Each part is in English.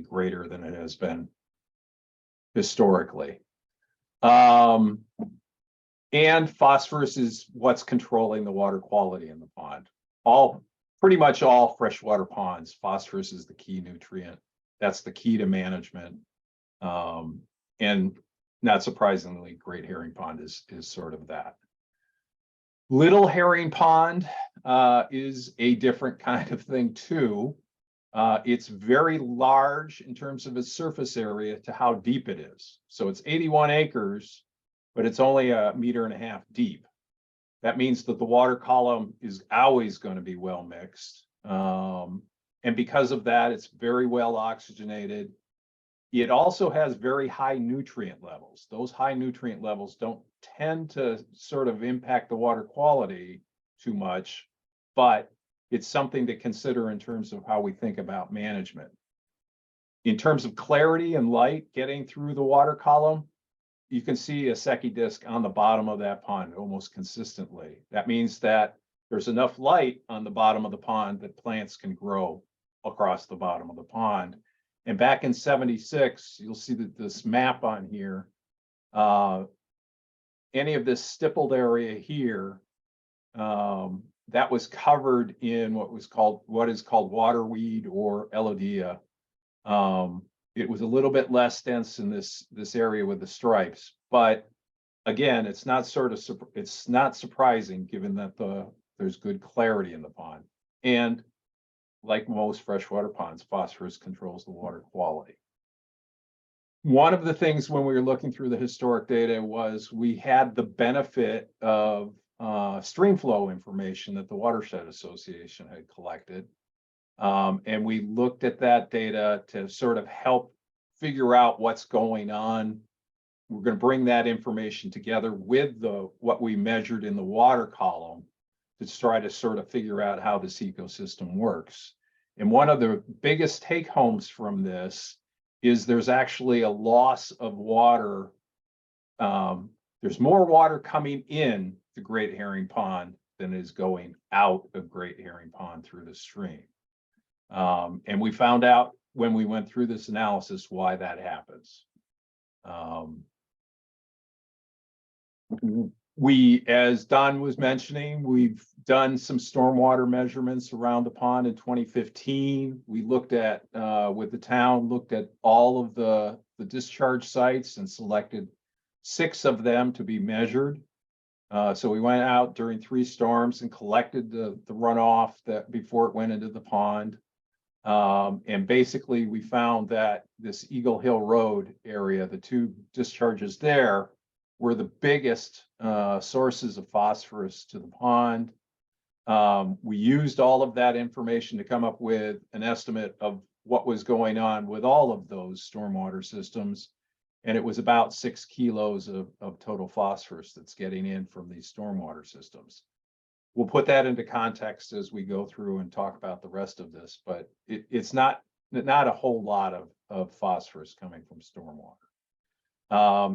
greater than it has been historically. And phosphorus is what's controlling the water quality in the pond. Pretty much all freshwater ponds, phosphorus is the key nutrient. That's the key to management. And not surprisingly, Great Herring Pond is sort of that. Little Herring Pond is a different kind of thing too. It's very large in terms of its surface area to how deep it is. So it's 81 acres, but it's only 1.5 meters deep. That means that the water column is always going to be well mixed. And because of that, it's very well oxygenated. It also has very high nutrient levels. Those high nutrient levels don't tend to sort of impact the water quality too much, but it's something to consider in terms of how we think about management. In terms of clarity and light getting through the water column, you can see a Secchi disc on the bottom of that pond almost consistently. That means that there's enough light on the bottom of the pond that plants can grow across the bottom of the pond. And back in '76, you'll see that this map on here, any of this stippled area here, that was covered in what is called waterweed or elodea. It was a little bit less dense in this area with the stripes, but again, it's not surprising given that there's good clarity in the pond. And like most freshwater ponds, phosphorus controls the water quality. One of the things when we were looking through the historic data was we had the benefit of stream flow information that the Watershed Association had collected. And we looked at that data to sort of help figure out what's going on. We're going to bring that information together with what we measured in the water column to try to sort of figure out how this ecosystem works. And one of the biggest take homes from this is there's actually a loss of water. There's more water coming in the Great Herring Pond than is going out of Great Herring Pond through the stream. And we found out when we went through this analysis why that happens. As Don was mentioning, we've done some stormwater measurements around the pond in 2015. We looked at, with the town, looked at all of the discharge sites and selected 6 of them to be measured. So we went out during 3 storms and collected the runoff that before it went into the pond. And basically we found that this Eagle Hill Road area, the 2 discharges there, were the biggest sources of phosphorus to the pond. We used all of that information to come up with an estimate of what was going on with all of those stormwater systems. And it was about 6 kilos of total phosphorus that's getting in from these stormwater systems. We'll put that into context as we go through and talk about the rest of this, but it's not a whole lot of phosphorus coming from stormwater.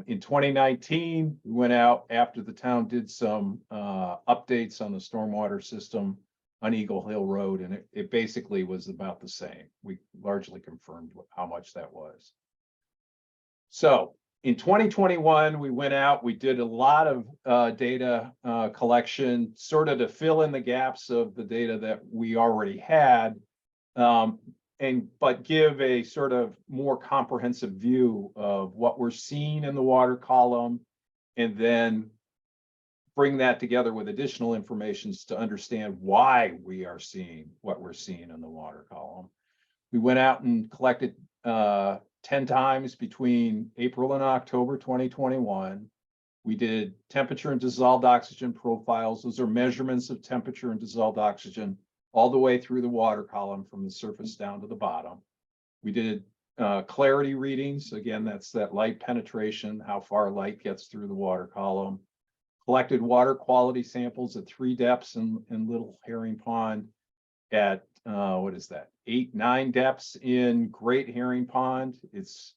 In 2019, we went out after the town did some updates on the stormwater system on Eagle Hill Road, and it basically was about the same. We largely confirmed how much that was. So in 2021, we went out, we did a lot of data collection, sort of to fill in the gaps of the data that we already had, but give a sort of more comprehensive view of what we're seeing in the water column, and then bring that together with additional information to understand why we are seeing what we're seeing in the water column. We went out and collected 10 times between April and October 2021. We did temperature and dissolved oxygen profiles. Those are measurements of temperature and dissolved oxygen all the way through the water column from the surface down to the bottom. We did clarity readings. Again, that's that light penetration, how far light gets through the water column. Collected water quality samples at 3 depths in Little Herring Pond, at 8, 9 depths in Great Herring Pond. It's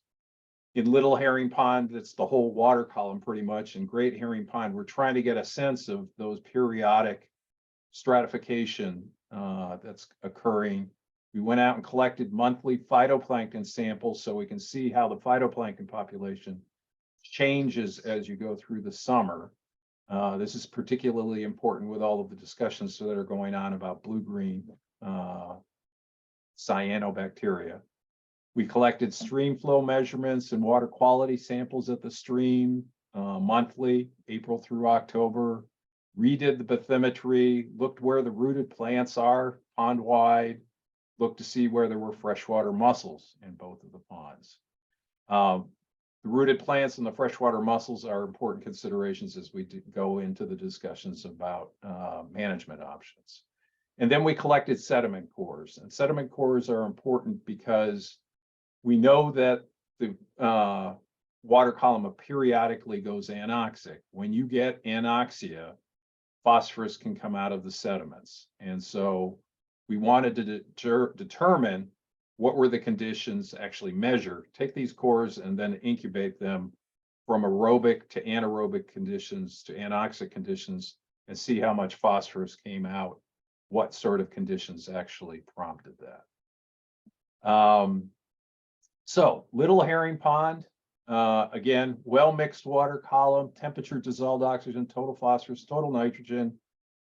in Little Herring Pond, it's the whole water column pretty much. In Great Herring Pond, we're trying to get a sense of those periodic stratification that's occurring We went out and collected monthly phytoplankton samples so we can see how the phytoplankton population changes as you go through the summer. This is particularly important with all of the discussions that are going on about blue-green cyanobacteria. We collected stream flow measurements and water quality samples at the stream monthly, April through October. Redid the bathymetry, looked where the rooted plants are pond-wide, looked to see where there were freshwater mussels in both of the ponds. The rooted plants and the freshwater mussels are important considerations as we go into the discussions about management options. And then we collected sediment cores, and sediment cores are important because we know that the water column periodically goes anoxic. When you get anoxia, phosphorus can come out of the sediments. And so we wanted to determine what were the conditions, actually measure, take these cores and then incubate them from aerobic to anaerobic conditions to anoxic conditions and see how much phosphorus came out, what sort of conditions actually prompted that. So Little Herring Pond, again, well-mixed water column, temperature, dissolved oxygen, total phosphorus, total nitrogen,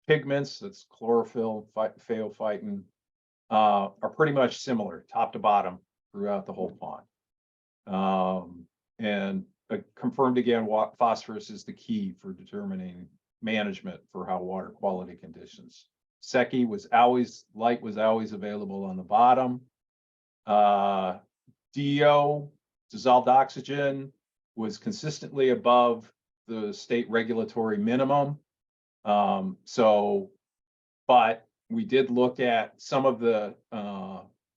pigments, that's chlorophyll, phaeophytin, are pretty much similar, top to bottom, throughout the whole pond. And confirmed again, phosphorus is the key for determining management for how water quality conditions. Secchi was always, light was always available on the bottom. DO, dissolved oxygen, was consistently above the state regulatory minimum. But we did look at some of the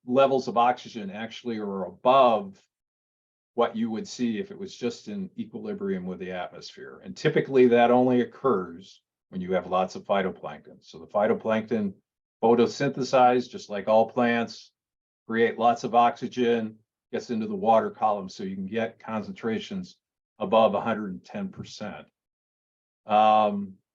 levels of oxygen actually are above what you would see if it was just in equilibrium with the atmosphere. And typically that only occurs when you have lots of phytoplankton. So the phytoplankton photosynthesize, just like all plants, create lots of oxygen, gets into the water column so you can get concentrations above 110%.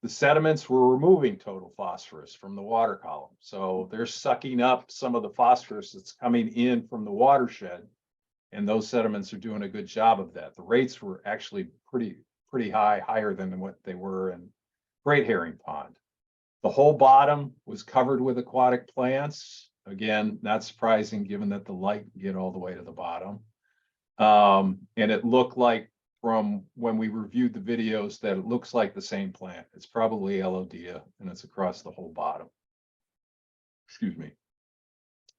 The sediments were removing total phosphorus from the water column. So they're sucking up some of the phosphorus that's coming in from the watershed, and those sediments are doing a good job of that. The rates were actually pretty high, higher than what they were in Great Herring Pond. The whole bottom was covered with aquatic plants. Again, not surprising given that the light can get all the way to the bottom. And it looked like from when we reviewed the videos that it looks like the same plant. It's probably Elodea, and it's across the whole bottom. Excuse me.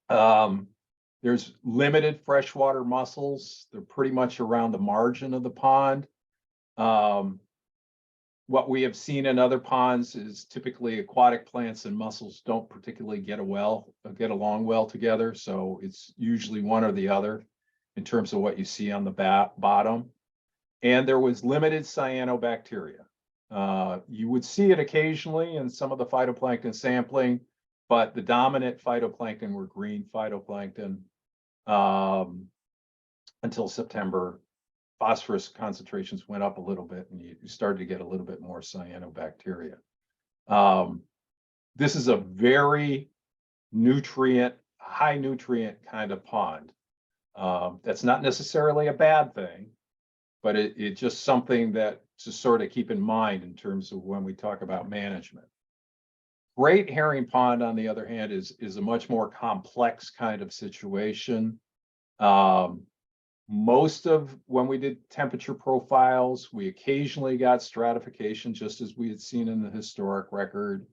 There's limited freshwater mussels. They're pretty much around the margin of the pond. What we have seen in other ponds is typically aquatic plants and mussels don't particularly get along well together. So it's usually one or the other in terms of what you see on the bottom. And there was limited cyanobacteria. You would see it occasionally in some of the phytoplankton sampling, but the dominant phytoplankton were green phytoplankton until September. Phosphorus concentrations went up a little bit and you started to get a little bit more cyanobacteria. This is a very high nutrient kind of pond. That's not necessarily a bad thing, but it's just something that to sort of keep in mind in terms of when we talk about management. Great Herring Pond, on the other hand, is a much more complex kind of situation. Most of when we did temperature profiles, we occasionally got stratification, just as we had seen in the historic record.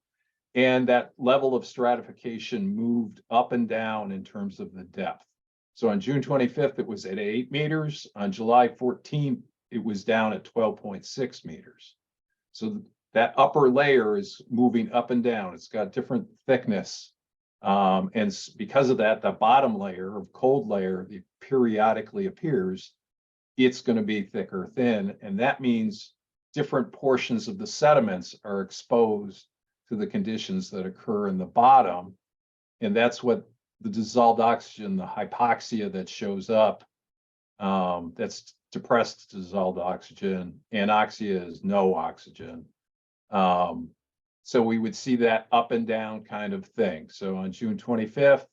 And that level of stratification moved up and down in terms of the depth. So on June 25th, it was at 8 meters. On July 14th, it was down at 12.6 meters. So that upper layer is moving up and down. It's got different thickness. And because of that, the bottom layer of cold layer that periodically appears, it's going to be thick or thin. And that means different portions of the sediments are exposed to the conditions that occur in the bottom. And that's what the dissolved oxygen, the hypoxia that shows up, that's depressed dissolved oxygen. Anoxia is no oxygen. So we would see that up and down kind of thing. So on June 25th,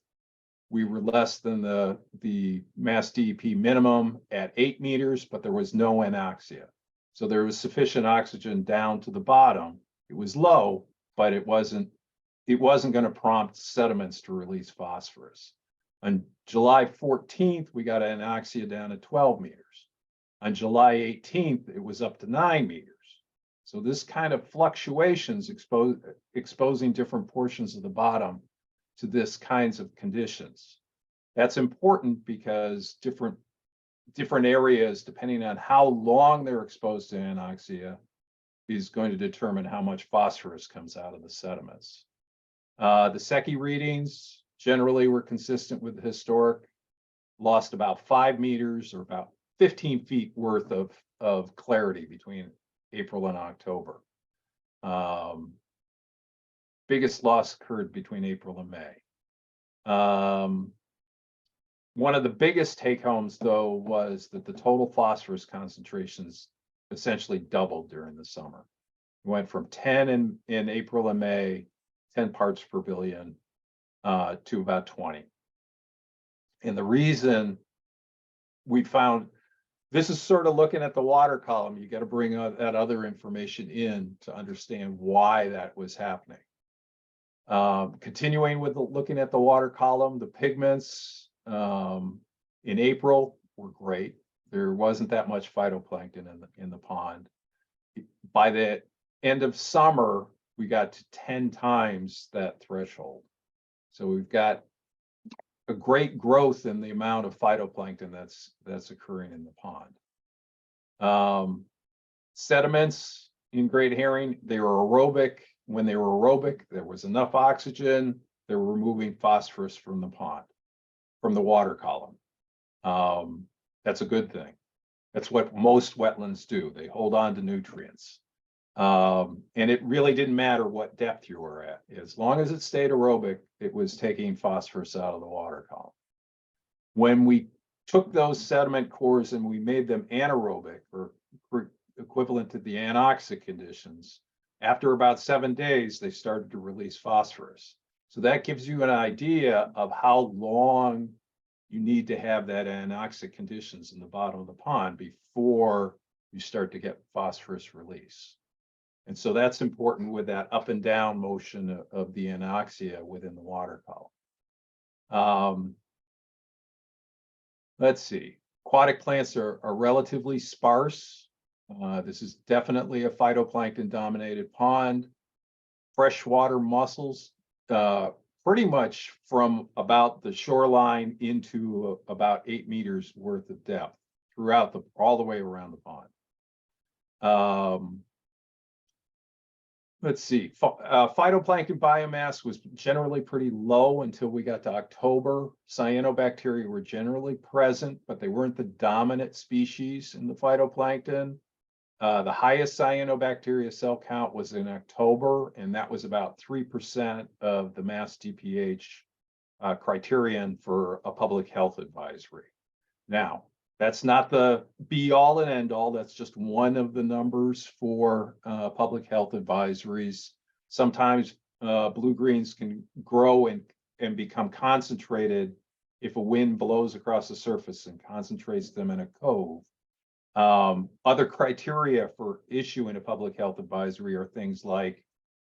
We were less than the Mass DEP minimum at 8 meters, but there was no anoxia. So there was sufficient oxygen down to the bottom. It was low, but it wasn't going to prompt sediments to release phosphorus. On July 14th, we got an anoxia down to 12 meters. On July 18th, it was up to 9 meters. So this kind of fluctuations exposing different portions of the bottom to this kinds of conditions. That's important because different areas, depending on how long they're exposed to anoxia, is going to determine how much phosphorus comes out of the sediments. The Secchi readings generally were consistent with the historic, lost about 5 meters or about 15 feet worth of clarity between April and October. Biggest loss occurred between April and May. One of the biggest take homes, though, was that the total phosphorus concentrations essentially doubled during the summer. It went from 10 in April and May, 10 parts per billion, to about 20. And the reason we found, this is sort of looking at the water column. You got to bring that other information in to understand why that was happening. Continuing with looking at the water column, the pigments in April were great. There wasn't that much phytoplankton in the pond. By the end of summer, we got to 10 times that threshold. So we've got a great growth in the amount of phytoplankton that's occurring in the pond. Sediments in Great Herring, they were aerobic. When they were aerobic, there was enough oxygen. They were removing phosphorus from the pond, from the water column. That's a good thing. That's what most wetlands do. They hold on to nutrients. And it really didn't matter what depth you were at. As long as it stayed aerobic, it was taking phosphorus out of the water column. When we took those sediment cores and we made them anaerobic, or equivalent to the anoxic conditions, after about 7 days, they started to release phosphorus. So that gives you an idea of how long you need to have that anoxic conditions in the bottom of the pond before you start to get phosphorus release. And so that's important with that up and down motion of the anoxia within the water column. Let's see, aquatic plants are relatively sparse. This is definitely a phytoplankton dominated pond. Freshwater mussels, pretty much from about the shoreline into about 8 meters worth of depth throughout all the way around the pond. Let's see, phytoplankton biomass was generally pretty low until we got to October. Cyanobacteria were generally present, but they weren't the dominant species in the phytoplankton. The highest cyanobacteria cell count was in October, and that was about 3% of the mass DPH criterion for a public health advisory. Now, that's not the be all and end all. That's just one of the numbers for public health advisories. Sometimes blue-greens can grow and become concentrated if a wind blows across the surface and concentrates them in a cove. Other criteria for issuing a public health advisory are things like,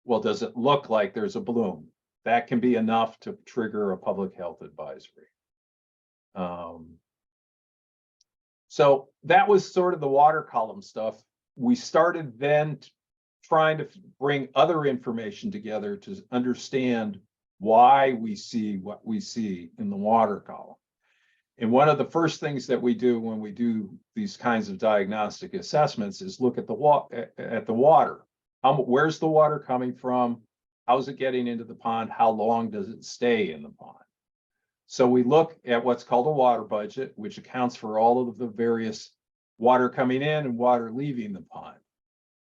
well, does it look like there's a bloom? That can be enough to trigger a public health advisory. So that was sort of the water column stuff. We started then trying to bring other information together to understand why we see what we see in the water column. And one of the first things that we do when we do these kinds of diagnostic assessments is look at the water. Where's the water coming from? How's it getting into the pond? How long does it stay in the pond? So we look at what's called a water budget, which accounts for all of the various water coming in and water leaving the pond.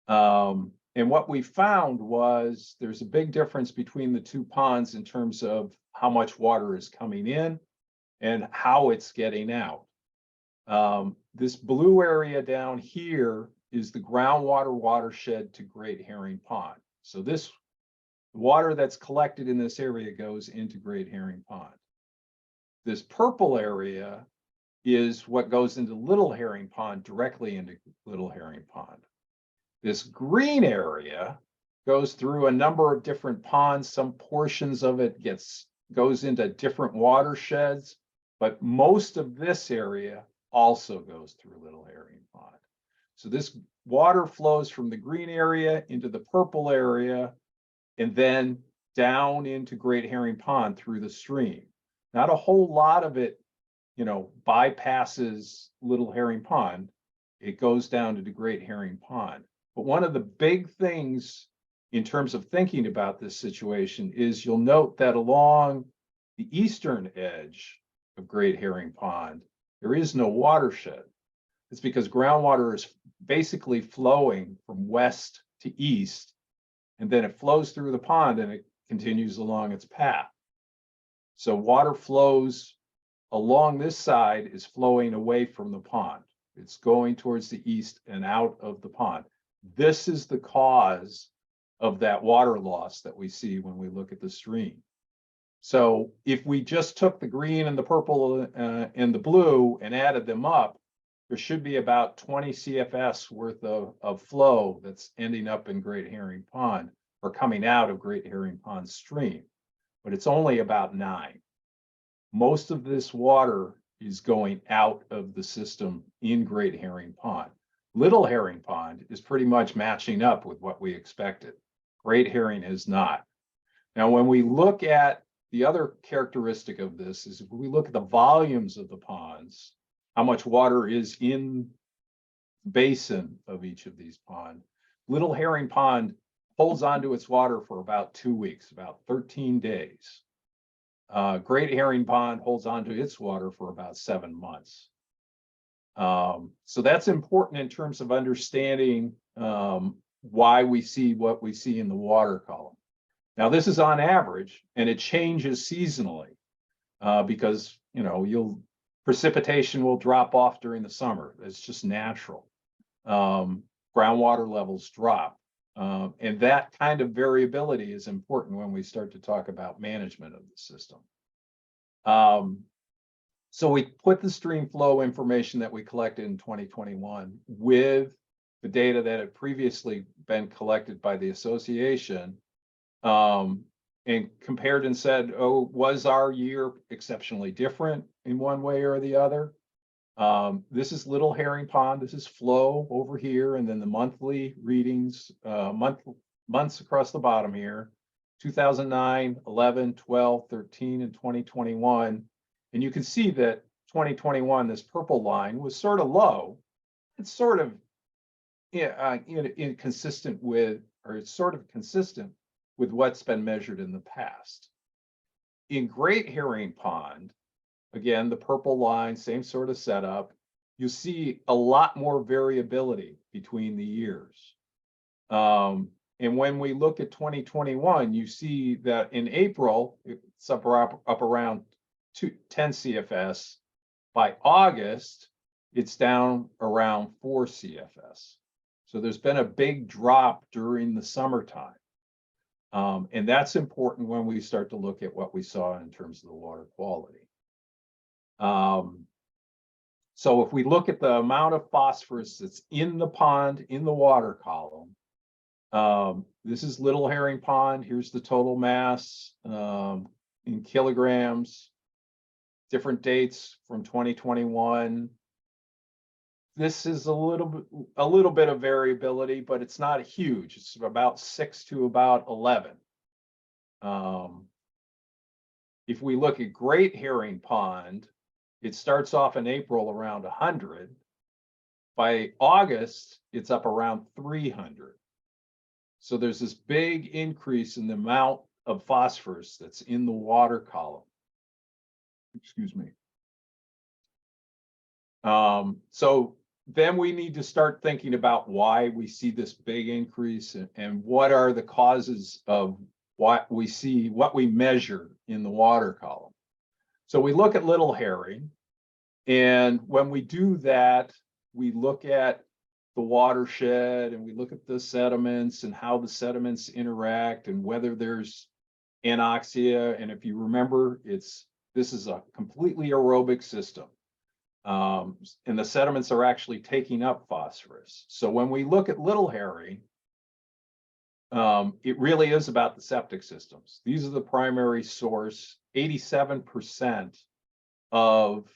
And what we found was there's a big difference between the two ponds in terms of how much water is coming in and how it's getting out. This blue area down here is the groundwater watershed to Great Herring Pond. So this water that's collected in this area goes into Great Herring Pond. This purple area is what goes into Little Herring Pond, directly into Little Herring Pond. This green area goes through a number of different ponds. Some portions of it goes into different watersheds, but most of this area also goes through Little Herring Pond. So this water flows from the green area into the purple area and then down into Great Herring Pond through the stream. Not a whole lot of it, bypasses Little Herring Pond. It goes down to the Great Herring Pond. But one of the big things in terms of thinking about this situation is you'll note that along the eastern edge of Great Herring Pond, there is no watershed. It's because groundwater is basically flowing from west to east, and then it flows through the pond and it continues along its path. So water flows along this side is flowing away from the pond. It's going towards the east and out of the pond. This is the cause of that water loss that we see when we look at the stream. So if we just took the green and the purple and the blue and added them up, there should be about 20 CFS worth of flow that's ending up in Great Herring Pond or coming out of Great Herring Pond stream, but it's only about 9. Most of this water is going out of the system in Great Herring Pond. Little Herring Pond is pretty much matching up with what we expected. Great Herring is not. Now, when we look at the other characteristic of this is if we look at the volumes of the ponds, how much water is in the basin of each of these ponds. Little Herring Pond holds onto its water for about 2 weeks, about 13 days. Great Herring Pond holds onto its water for about 7 months. So that's important in terms of understanding why we see what we see in the water column. Now, this is on average, and it changes seasonally because precipitation will drop off during the summer. It's just natural. Groundwater levels drop. And that kind of variability is important when we start to talk about management of the system. So we put the stream flow information that we collected in 2021 with the data that had previously been collected by the association and compared and said, was our year exceptionally different in one way or the other? This is Little Herring Pond. This is flow over here, and then the monthly readings, months across the bottom here, 2009, 11, 12, 13, and 2021. And you can see that 2021, this purple line was sort of low. It's sort of inconsistent with, or it's sort of consistent with what's been measured in the past. In Great Herring Pond, again, the purple line, same sort of setup, you see a lot more variability between the years. And when we look at 2021, you see that in April, it's up around 10 CFS. By August, it's down around 4 CFS. So there's been a big drop during the summertime. And that's important when we start to look at what we saw in terms of the water quality. So if we look at the amount of phosphorus that's in the pond, in the water column, this is Little Herring Pond. Here's the total mass in kilograms, different dates from 2021. This is a little bit of variability, but it's not huge. It's about 6 to about 11. If we look at Great Herring Pond, it starts off in April around 100. By August, it's up around 300. So there's this big increase in the amount of phosphorus that's in the water column. Excuse me. So then we need to start thinking about why we see this big increase and what are the causes of what we see, what we measure in the water column. So we look at Little Herring, and when we do that, we look at the watershed and we look at the sediments and how the sediments interact and whether there's anoxia. And if you remember, it's This is a completely aerobic system. And the sediments are actually taking up phosphorus. So when we look at little herring, it really is about the septic systems. These are the primary source. 87% of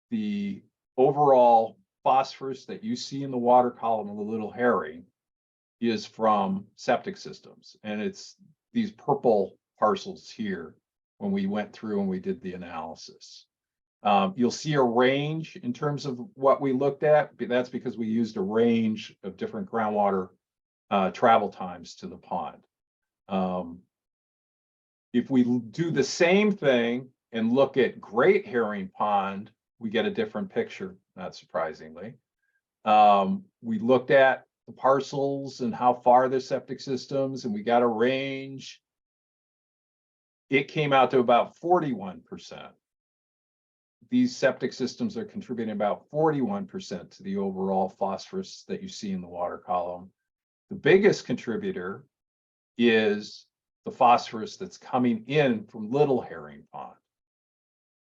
the overall phosphorus that you see in the water column of the little herring is from septic systems. And it's these purple parcels here when we went through and we did the analysis. You'll see a range in terms of what we looked at, but that's because we used a range of different groundwater travel times to the pond. If we do the same thing and look at Great Herring Pond, we get a different picture, not surprisingly. We looked at the parcels and how far the septic systems, and we got a range. It came out to about 41%. These septic systems are contributing about 41% to the overall phosphorus that you see in the water column. The biggest contributor is the phosphorus that's coming in from Little Herring Pond.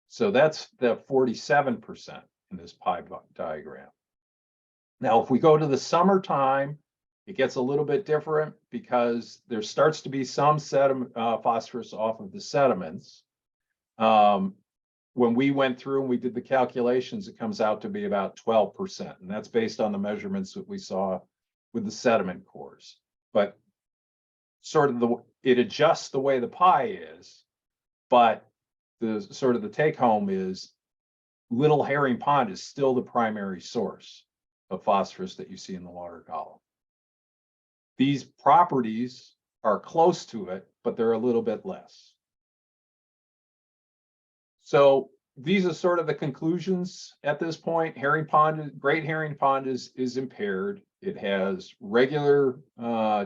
So that's the 47% in this pie diagram. Now, if we go to the summertime, it gets a little bit different because there starts to be some phosphorus off of the sediments. When we went through and we did the calculations, it comes out to be about 12%. And that's based on the measurements that we saw with the sediment cores. But sort of it adjusts the way the pie is, but the sort of the take home is Little Herring Pond is still the primary source of phosphorus that you see in the water column. These properties are close to it, but they're a little bit less. So these are sort of the conclusions at this point. Great Herring Pond is impaired. It has regular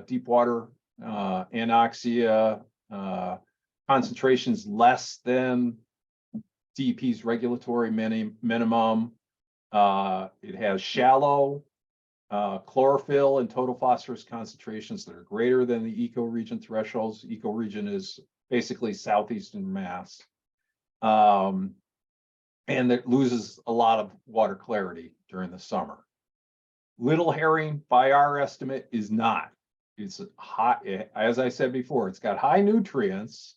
deep water anoxia concentrations less than DEP's regulatory minimum. It has shallow chlorophyll and total phosphorus concentrations that are greater than the ecoregion thresholds. Ecoregion is basically southeastern Mass. And it loses a lot of water clarity during the summer. Little herring, by our estimate, is not. It's high, as I said before, it's got high nutrients,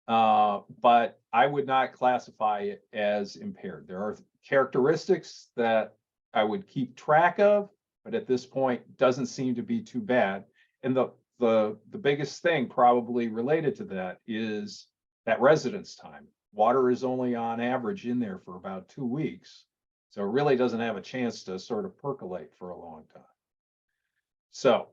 but I would not classify it as impaired. There are characteristics that I would keep track of, but at this point, doesn't seem to be too bad. And the biggest thing probably related to that is that residence time. Water is only on average in there for about 2 weeks. So it really doesn't have a chance to sort of percolate for a long time. So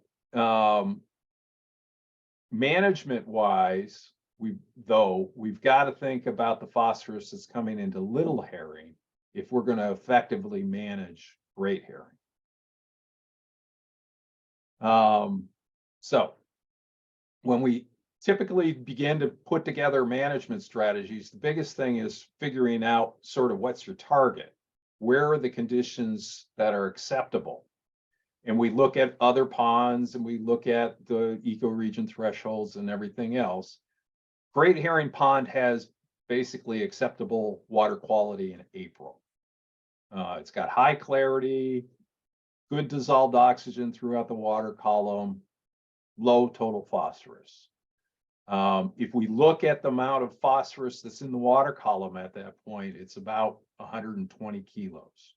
management wise, we've got to think about the phosphorus that's coming into Little Herring if we're going to effectively manage Great Herring. So when we typically begin to put together management strategies, the biggest thing is figuring out sort of what's your target. Where are the conditions that are acceptable? And we look at other ponds and we look at the ecoregion thresholds and everything else. Great Herring Pond has basically acceptable water quality in April. It's got high clarity, good dissolved oxygen throughout the water column, low total phosphorus. If we look at the amount of phosphorus that's in the water column at that point, it's about 120 kilos.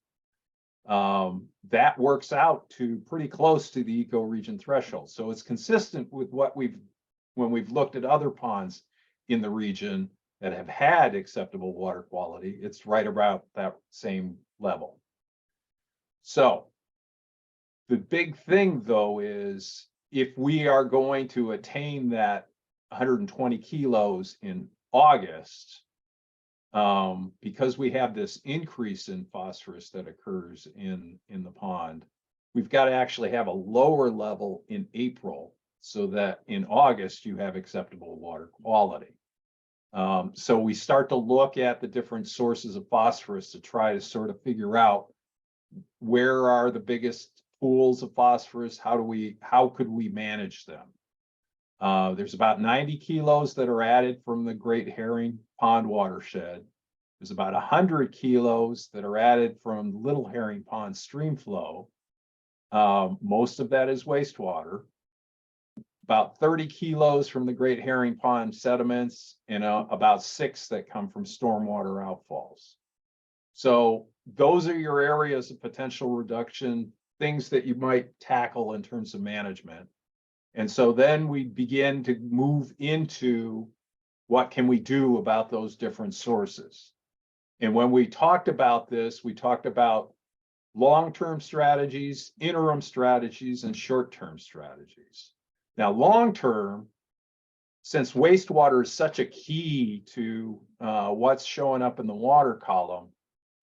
That works out to pretty close to the ecoregion threshold. So it's consistent with what when we've looked at other ponds in the region that have had acceptable water quality, it's right about that same level. So the big thing though is if we are going to attain that 120 kilos in August, because we have this increase in phosphorus that occurs in the pond, we've got to actually have a lower level in April so that in August you have acceptable water quality. So we start to look at the different sources of phosphorus to try to sort of figure out where are the biggest pools of phosphorus, how could we manage them? There's about 90 kilos that are added from the Great Herring pond watershed. There's about 100 kilos that are added from Little Herring Pond stream flow. Most of that is wastewater. About 30 kilos from the Great Herring Pond sediments, and about 6 that come from stormwater outfalls. So those are your areas of potential reduction, things that you might tackle in terms of management. And so then we begin to move into what can we do about those different sources. And when we talked about this, we talked about long-term strategies, interim strategies, and short-term strategies. Now, long-term, since wastewater is such a key to what's showing up in the water column,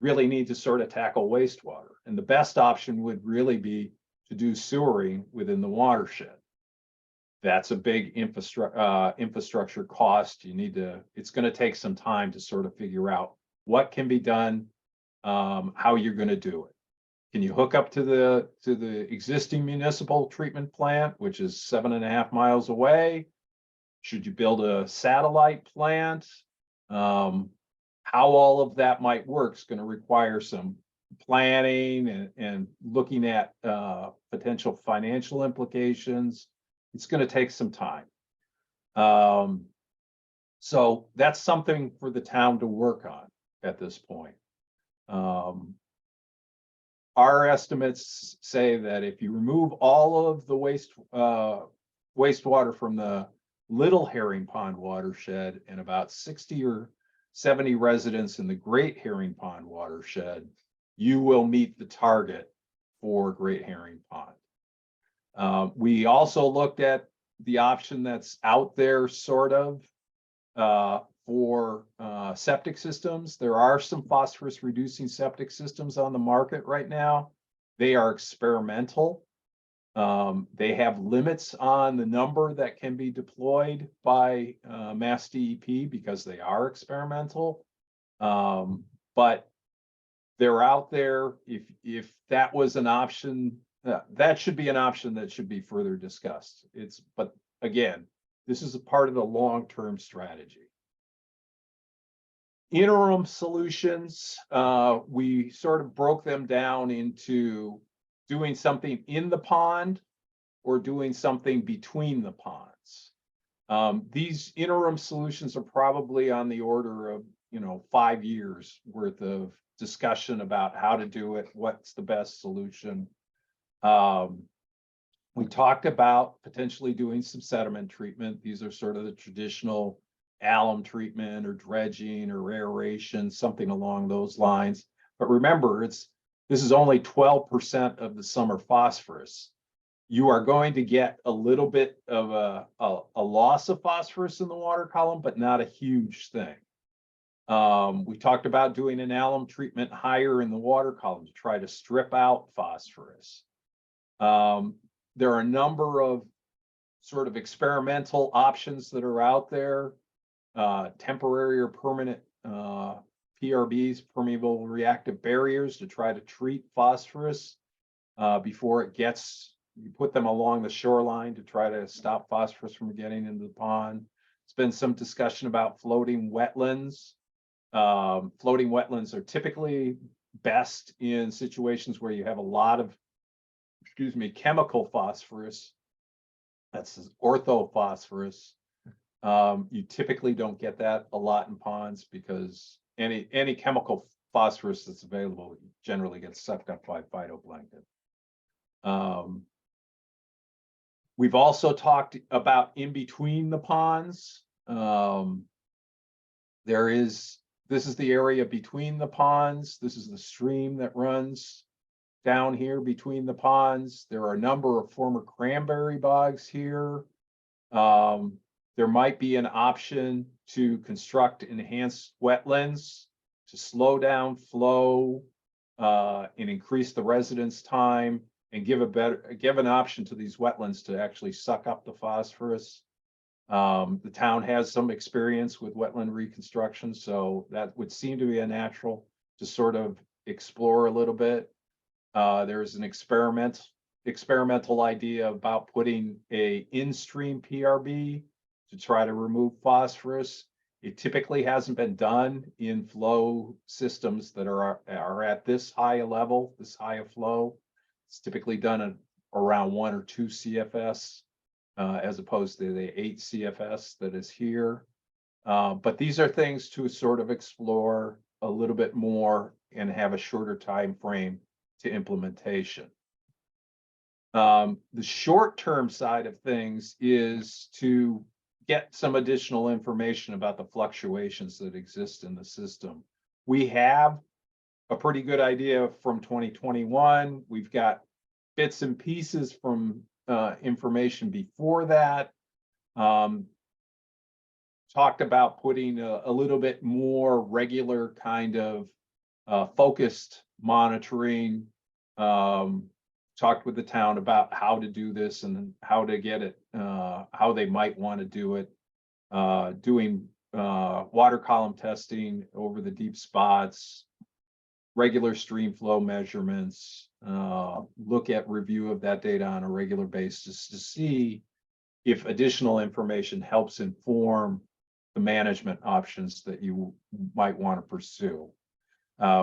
really need to sort of tackle wastewater. And the best option would really be to do sewering within the watershed. That's a big infrastructure cost. It's going to take some time to sort of figure out what can be done, how you're going to do it. Can you hook up to the existing municipal treatment plant, which is 7.5 miles away? Should you build a satellite plant? How all of that might work is going to require some planning and looking at potential financial implications. It's going to take some time. So that's something for the town to work on at this point. Our estimates say that if you remove all of the wastewater from the Little Herring Pond watershed and about 60 or 70 residents in the Great Herring Pond watershed, you will meet the target for Great Herring Pond. We also looked at the option that's out there sort of for septic systems. There are some phosphorus reducing septic systems on the market right now. They are experimental. They have limits on the number that can be deployed by Mass DEP because they are experimental. But they're out there. If that was an option, that should be an option that should be further discussed. But again, this is a part of the long-term strategy. Interim solutions, we sort of broke them down into doing something in the pond or doing something between the ponds. These interim solutions are probably on the order of 5 years worth of discussion about how to do it, what's the best solution. We talked about potentially doing some sediment treatment. These are sort of the traditional alum treatment or dredging or aeration, something along those lines. But remember, this is only 12% of the summer phosphorus. You are going to get a little bit of a loss of phosphorus in the water column, but not a huge thing. We talked about doing an alum treatment higher in the water column to try to strip out phosphorus. There are a number of sort of experimental options that are out there, temporary or permanent PRBs, permeable reactive barriers, to try to treat phosphorus before it gets, you put them along the shoreline to try to stop phosphorus from getting into the pond. There's been some discussion about floating wetlands. Floating wetlands are typically best in situations where you have a lot of, chemical phosphorus. That's orthophosphorus. You typically don't get that a lot in ponds because any chemical phosphorus that's available generally gets sucked up by phytoplankton. We've also talked about in between the ponds. This is the area between the ponds. This is the stream that runs down here between the ponds. There are a number of former cranberry bogs here. There might be an option to construct enhanced wetlands to slow down flow and increase the residence time and give an option to these wetlands to actually suck up the phosphorus. The town has some experience with wetland reconstruction, so that would seem to be a natural to sort of explore a little bit. There's an experimental idea about putting a in-stream PRB to try to remove phosphorus. It typically hasn't been done in flow systems that are at this high a level, this high of flow. It's typically done at around 1 or 2 CFS, as opposed to the 8 CFS that is here. But these are things to sort of explore a little bit more and have a shorter time frame to implementation. The short-term side of things is to get some additional information about the fluctuations that exist in the system. We have a pretty good idea from 2021. We've got bits and pieces from information before that. Talked about putting a little bit more regular kind of focused monitoring. Talked with the town about how to do this and how to get it, how they might want to do it. Doing water column testing over the deep spots, regular stream flow measurements, look at review of that data on a regular basis to see if additional information helps inform the management options that you might want to pursue.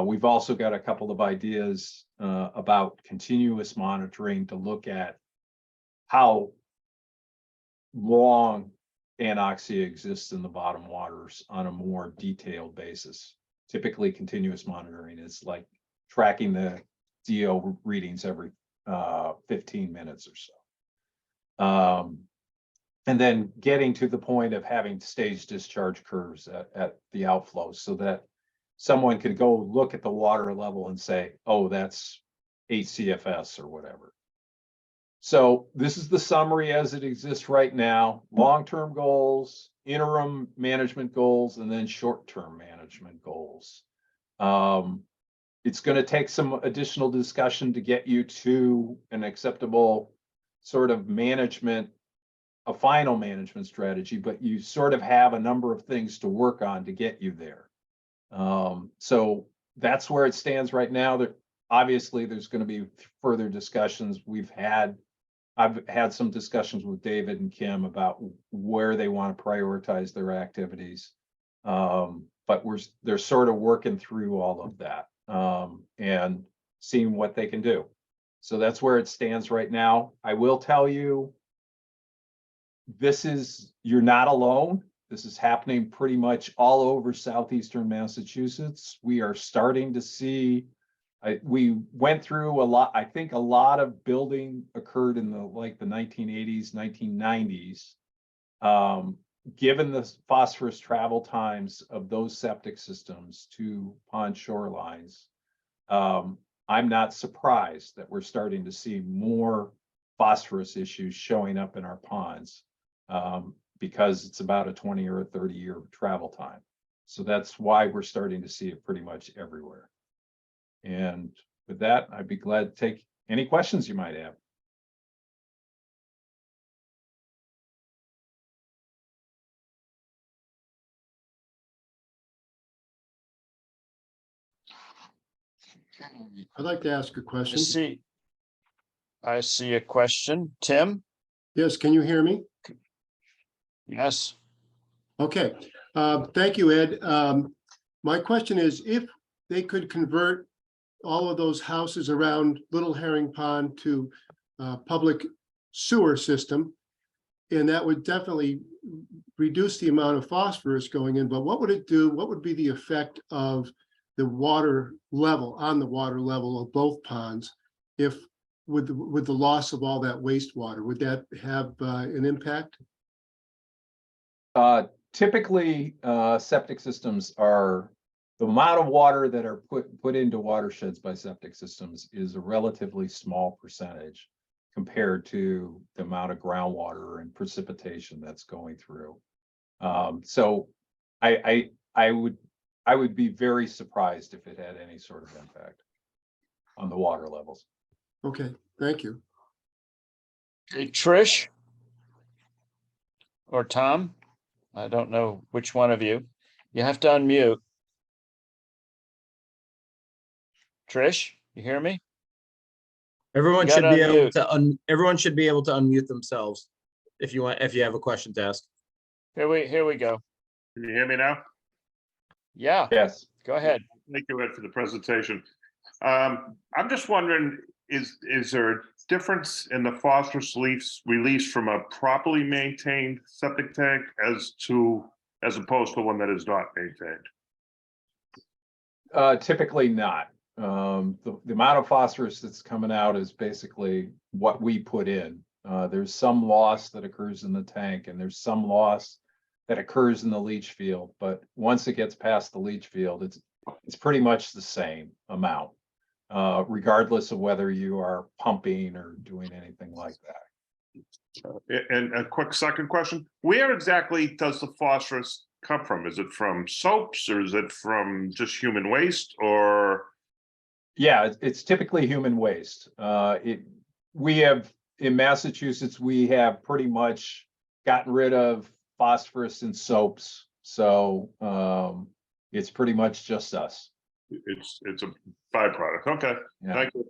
We've also got a couple of ideas about continuous monitoring to look at how long anoxia exists in the bottom waters on a more detailed basis. Typically, continuous monitoring is like tracking the DO readings every 15 minutes or so. And then getting to the point of having stage discharge curves at the outflows so that someone could go look at the water level and say, oh, that's 8 CFS or whatever. So this is the summary as it exists right now: long-term goals, interim management goals, and then short-term management goals. It's going to take some additional discussion to get you to an acceptable sort of management, a final management strategy, but you sort of have a number of things to work on to get you there. So that's where it stands right now. There, obviously, there's going to be further discussions. I've had some discussions with David and Kim about where they want to prioritize their activities. But they're sort of working through all of that and seeing what they can do. So that's where it stands right now. I will tell you, you're not alone. This is happening pretty much all over southeastern Massachusetts. We are starting to see, we went through a lot. I think a lot of building occurred in the 1980s, 1990s. Given the phosphorus travel times of those septic systems to pond shorelines, I'm not surprised that we're starting to see more phosphorus issues showing up in our ponds. Because it's about a 20 or a 30-year travel time. So that's why we're starting to see it pretty much everywhere. And with that, I'd be glad to take any questions you might have. I'd like to ask a question. I see a question. Tim? Yes, can you hear me? Yes. Okay, thank you, Ed. My question is, if they could convert all of those houses around Little Herring Pond to public sewer system, and that would definitely reduce the amount of phosphorus going in, but what would it do? What would be the effect of the water level, on the water level of both ponds, if with the loss of all that wastewater? Would that have an impact? Typically, septic systems are, the amount of water that are put into watersheds by septic systems is a relatively small percentage compared to the amount of groundwater and precipitation that's going through. So I would be very surprised if it had any sort of impact on the water levels. Okay, thank you. Hey, Trish or Tom? I don't know which one of you. You have to unmute. Trish, you hear me? Everyone You should gotta be able unmute. to everyone should be able to unmute themselves if you have a question to ask. Here we go. Can you hear me now? Yeah, Yes. go ahead. Thank you, Ed, for the presentation. I'm just wondering, is there a difference in the phosphorus release from a properly maintained septic tank as opposed to one that is not maintained? Typically not. The amount of phosphorus that's coming out is basically what we put in. There's some loss that occurs in the tank and there's some loss that occurs in the leach field, but once it gets past the leach field, it's pretty much the same amount, regardless of whether you are pumping or doing anything like that. And a quick second question, where exactly does the phosphorus come from? Is it from soaps or is it from just human waste or? Yeah, it's typically human waste. We have, in Massachusetts, we have pretty much gotten rid of phosphorus in soaps. So it's pretty much just us. It's a byproduct. Okay, Yeah. thank you.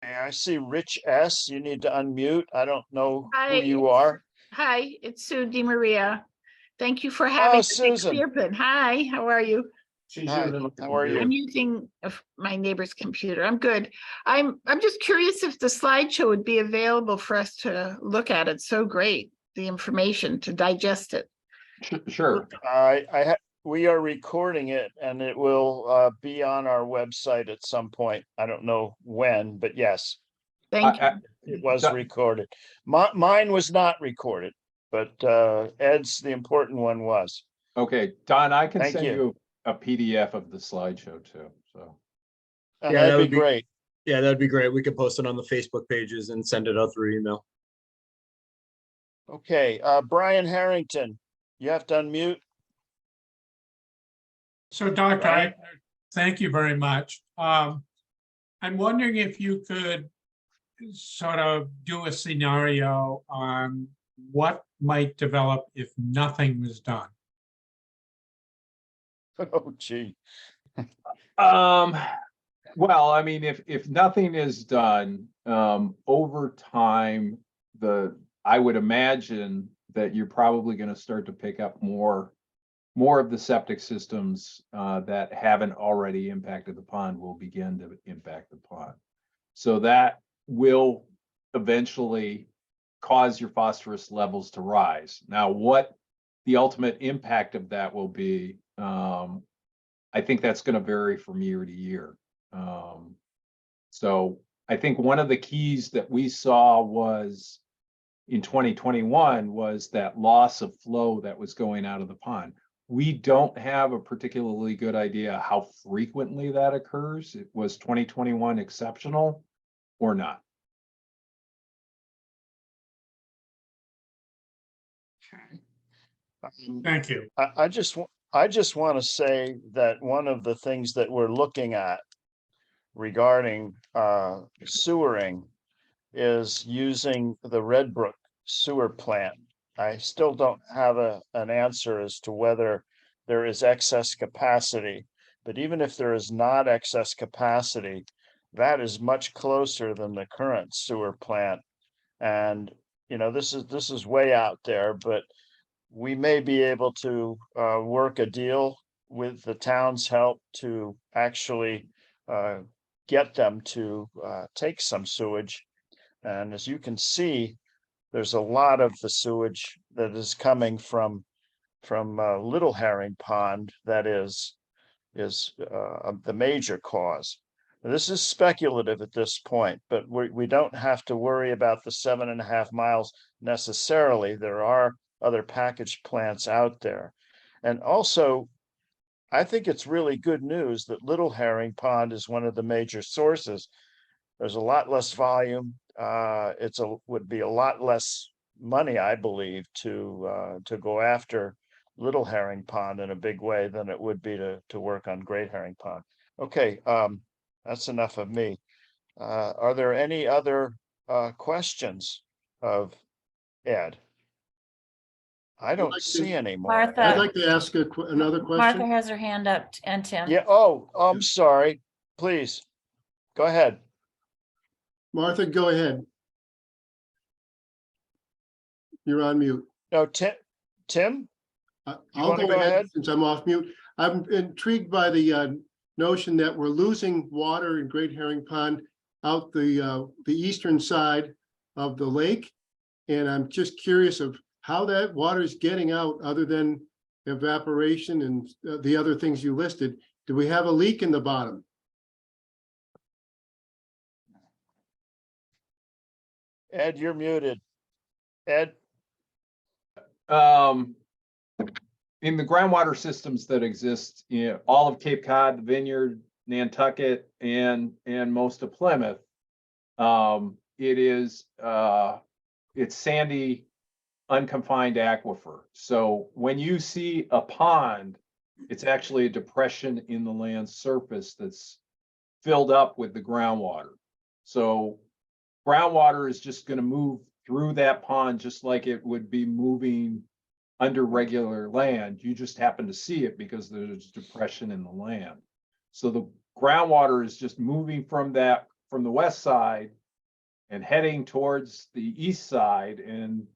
Hey, I see Rich S. You need to unmute. I don't know who Hi, you are. Hi, it's Sue DiMaria. Thank you for having the big Susan. beer pit. Hi, how are you? Hi, how are I'm you? using my neighbor's computer. I'm good. I'm just curious if the slideshow would be available for us to look at. It's so great, the information to digest it. Sure. We are recording it and it will be on our website at some point. I don't know when, but yes, Thank you. it was That- recorded. Mine was not recorded, but Ed's, the important one, was. Okay, Don, I can Thank send you. you a PDF of the slideshow too, so. And Yeah, that that'd would be be- great. Yeah, that'd be great. We could post it on the Facebook pages and send it out through email. Okay, Brian Harrington, you have to unmute. So Dr. Right. Eichner, thank you very much. I'm wondering if you could sort of do a scenario on what might develop if nothing was done. Oh, gee. Well, I mean, if nothing is done, over time, I would imagine that you're probably gonna start to pick up more of the septic systems that haven't already impacted the pond will begin to impact the pond. So that will eventually cause your phosphorus levels to rise. Now, what the ultimate impact of that will be, I think that's going to vary from year to year. So I think one of the keys that we saw was in 2021 was that loss of flow that was going out of the pond. We don't have a particularly good idea how frequently that occurs. Was 2021 exceptional or not? Thank you. I just want to say that one of the things that we're looking at regarding sewering is using the Red Brook sewer plant. I still don't have an answer as to whether there is excess capacity, but even if there is not excess capacity, that is much closer than the current sewer plant. And, you know, this is way out there, but we may be able to work a deal with the town's help to actually get them to take some sewage. And as you can see, there's a lot of the sewage that is coming from Little Herring Pond that is the major cause. Now, this is speculative at this point, but we don't have to worry about the 7.5 miles necessarily. There are other package plants out there. And also, I think it's really good news that Little Herring Pond is one of the major sources. There's a lot less volume. Would be a lot less money, I believe, to go after Little Herring Pond in a big way than it would be to work on Great Herring Pond. Okay, that's enough of me. Are there any other questions of Ed? I don't like to- see any more. Martha. I'd Ed? like to ask another Martha question. has her hand up and Tim. Yeah, I'm sorry. Please, go ahead. Martha, go ahead. You're on mute. No, Tim? I'll wanna go go ahead ahead? since I'm off mute. I'm intrigued by the notion that we're losing water in Great Herring Pond out the eastern side of the lake. And I'm just curious of how that water is getting out other than evaporation and the other things you listed. Do we have a leak in the bottom? Ed, you're muted. Ed, In the groundwater systems that exist, you know, all of Cape Cod, the Vineyard, Nantucket, and most of Plymouth, it's sandy, unconfined aquifer. So when you see a pond, it's actually a depression in the land surface that's filled up with the groundwater. So groundwater is just going to move through that pond just like it would be moving under regular land. You just happen to see it because there's depression in the land. So the groundwater is just moving from the west side and heading towards the east side. And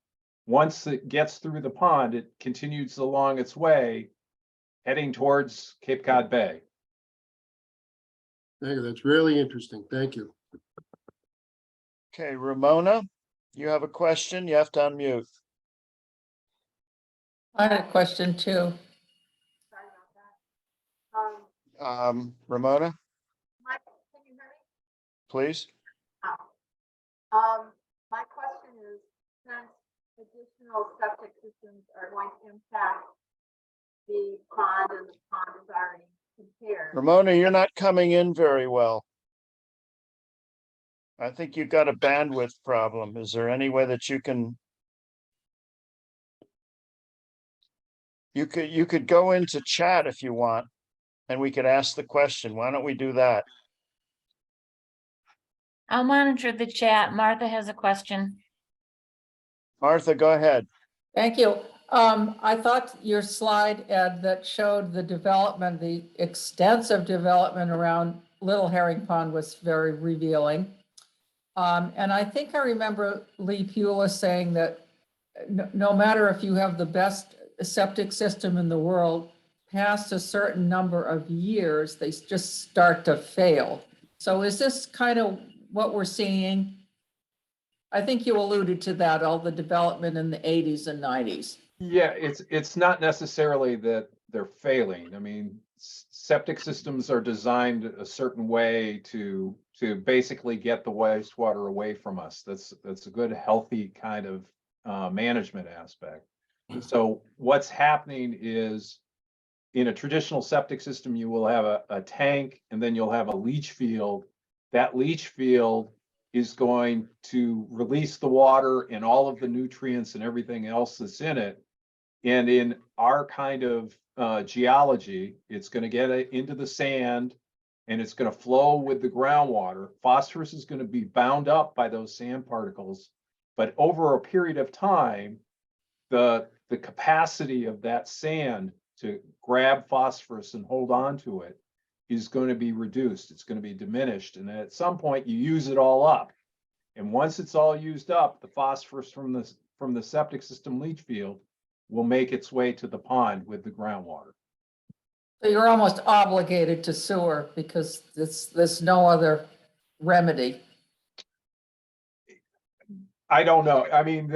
once it gets through the pond, it continues along its way, heading towards Cape Cod Bay. Thank you. That's really interesting. Thank you. okay, Ramona, you have a question? You have to unmute. I had a question too. Ramona, Mike, can you hear me? please. My question is, since additional septic systems are going to impact the pond and the pond is already compared. Ramona, you're not coming in very well. I think you've got a bandwidth problem. Is there any way that you can? You could go into chat if you want, and we could ask the question. Why don't we do that? I'll monitor the chat. Martha has a question. Martha, go ahead. Thank you. I thought your slide, Ed, that showed the development, the extensive development around Little Herring Pond was very revealing. And I think I remember Lee Pula saying that no matter if you have the best septic system in the world, past a certain number of years, they just start to fail. So is this kind of what we're seeing? I think you alluded to that, all the development in the 80s and 90s. Yeah, it's not necessarily that they're failing. I mean, septic systems are designed a certain way to basically get the wastewater away from us. That's a good, healthy kind of management aspect. So what's happening is, in a traditional septic system, you will have a tank and then you'll have a leach field. That leach field is going to release the water and all of the nutrients and everything else that's in it. And in our kind of geology, it's going to get into the sand and it's going to flow with the groundwater. Phosphorus is going to be bound up by those sand particles. But over a period of time, the capacity of that sand to grab phosphorus and hold on to it is going to be reduced. It's going to be diminished. And at some point you use it all up. And once it's all used up, the phosphorus from the septic system leach field will make its way to the pond with the groundwater. So you're almost obligated to sewer because there's no other remedy. I don't know. I mean,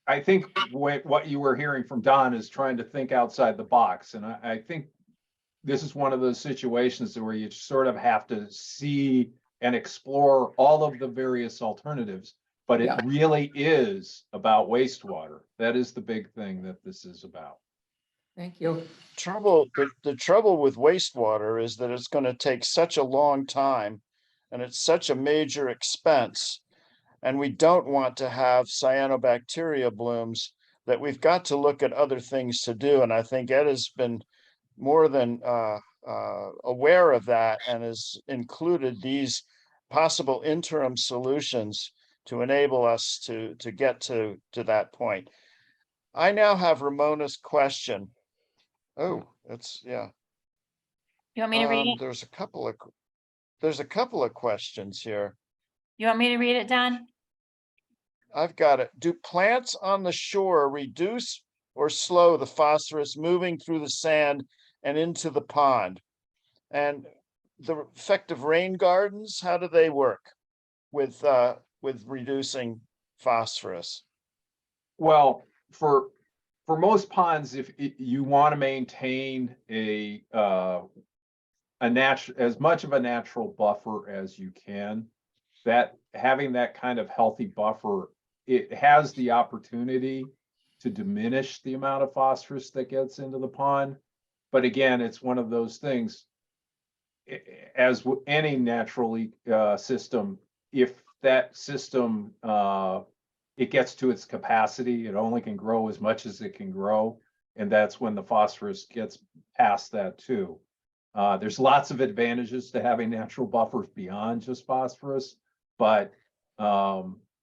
I think what you were hearing from Don is trying to think outside the box. And I think this is one of those situations where you sort of have to see and explore all of the various alternatives, but it really is about wastewater. That is the big thing that this is about. Thank you. The trouble with wastewater is that it's going to take such a long time and it's such a major expense. And we don't want to have cyanobacteria blooms, that we've got to look at other things to do. And I think Ed has been more than aware of that and has included these possible interim solutions to enable us to get to that point. I now have Ramona's question. Oh, yeah. You want me to read it? There's a couple of questions here. You want me to read it, Don? I've got it. Do plants on the shore reduce or slow the phosphorus moving through the sand and into the pond? And the effective rain gardens, how do they work with reducing phosphorus? Well, for most ponds, if you want to maintain as much of a natural buffer as you can, that having that kind of healthy buffer, it has the opportunity to diminish the amount of phosphorus that gets into the pond. But again, it's one of those things, as with any natural system, if that system it gets to its capacity, it only can grow as much as it can grow. And that's when the phosphorus gets past that too. There's lots of advantages to having natural buffers beyond just phosphorus, but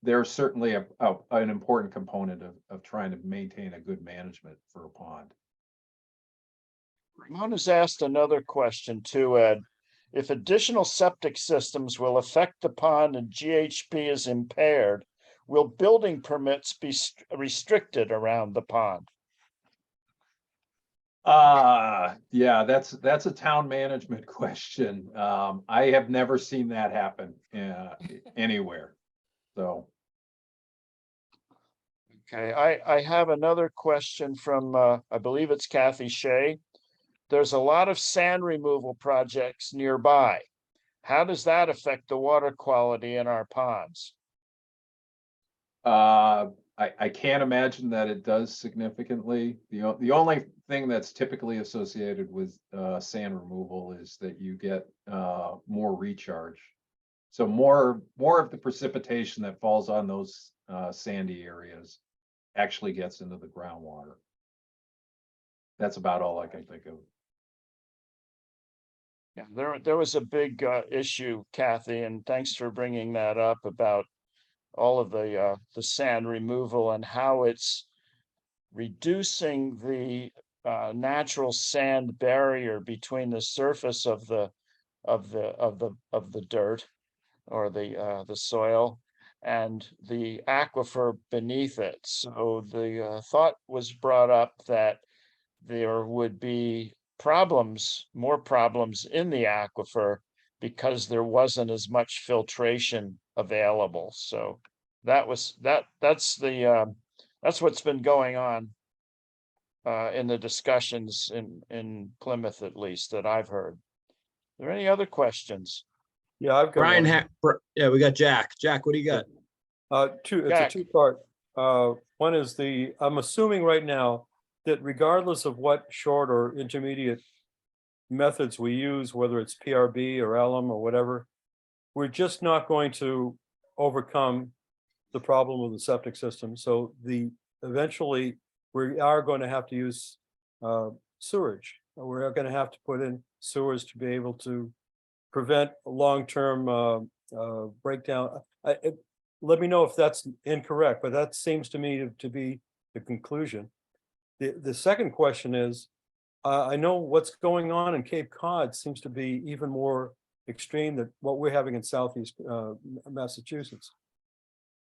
there's certainly an important component of trying to maintain a good management for a pond. Ramona's asked another question too, Ed. If additional septic systems will affect the pond and GHP is impaired, will building permits be restricted around the pond? Yeah, that's a town management question. I have never seen that happen anywhere. So. Okay, I have another question from, I believe it's Kathy Shea. There's a lot of sand removal projects nearby. How does that affect the water quality in our ponds? I can't imagine that it does significantly. The only thing that's typically associated with sand removal is that you get more recharge. So more of the precipitation that falls on those sandy areas actually gets into the groundwater. That's about all I can think of. Yeah, there was a big issue, Kathy, and thanks for bringing that up about all of the sand removal and how it's reducing the natural sand barrier between the surface of the dirt or the soil and the aquifer beneath it. So the thought was brought up that there would be more problems in the aquifer because there wasn't as much filtration available. So that's what's been going on in the discussions in Plymouth, at least that I've heard. Are there any other questions? Yeah, I've got Brian, one. yeah, we got Jack. Jack, what do you got? It's Jack. a two-part. One is I'm assuming right now that regardless of what short or intermediate methods we use, whether it's PRB or alum or whatever, we're just not going to overcome the problem of the septic system. So eventually we are going to have to use sewage. We're going to have to put in sewers to be able to prevent long-term breakdown. Let me know if that's incorrect, but that seems to me to be the conclusion. The second question is, I know what's going on in Cape Cod seems to be even more extreme than what we're having in Southeast Massachusetts.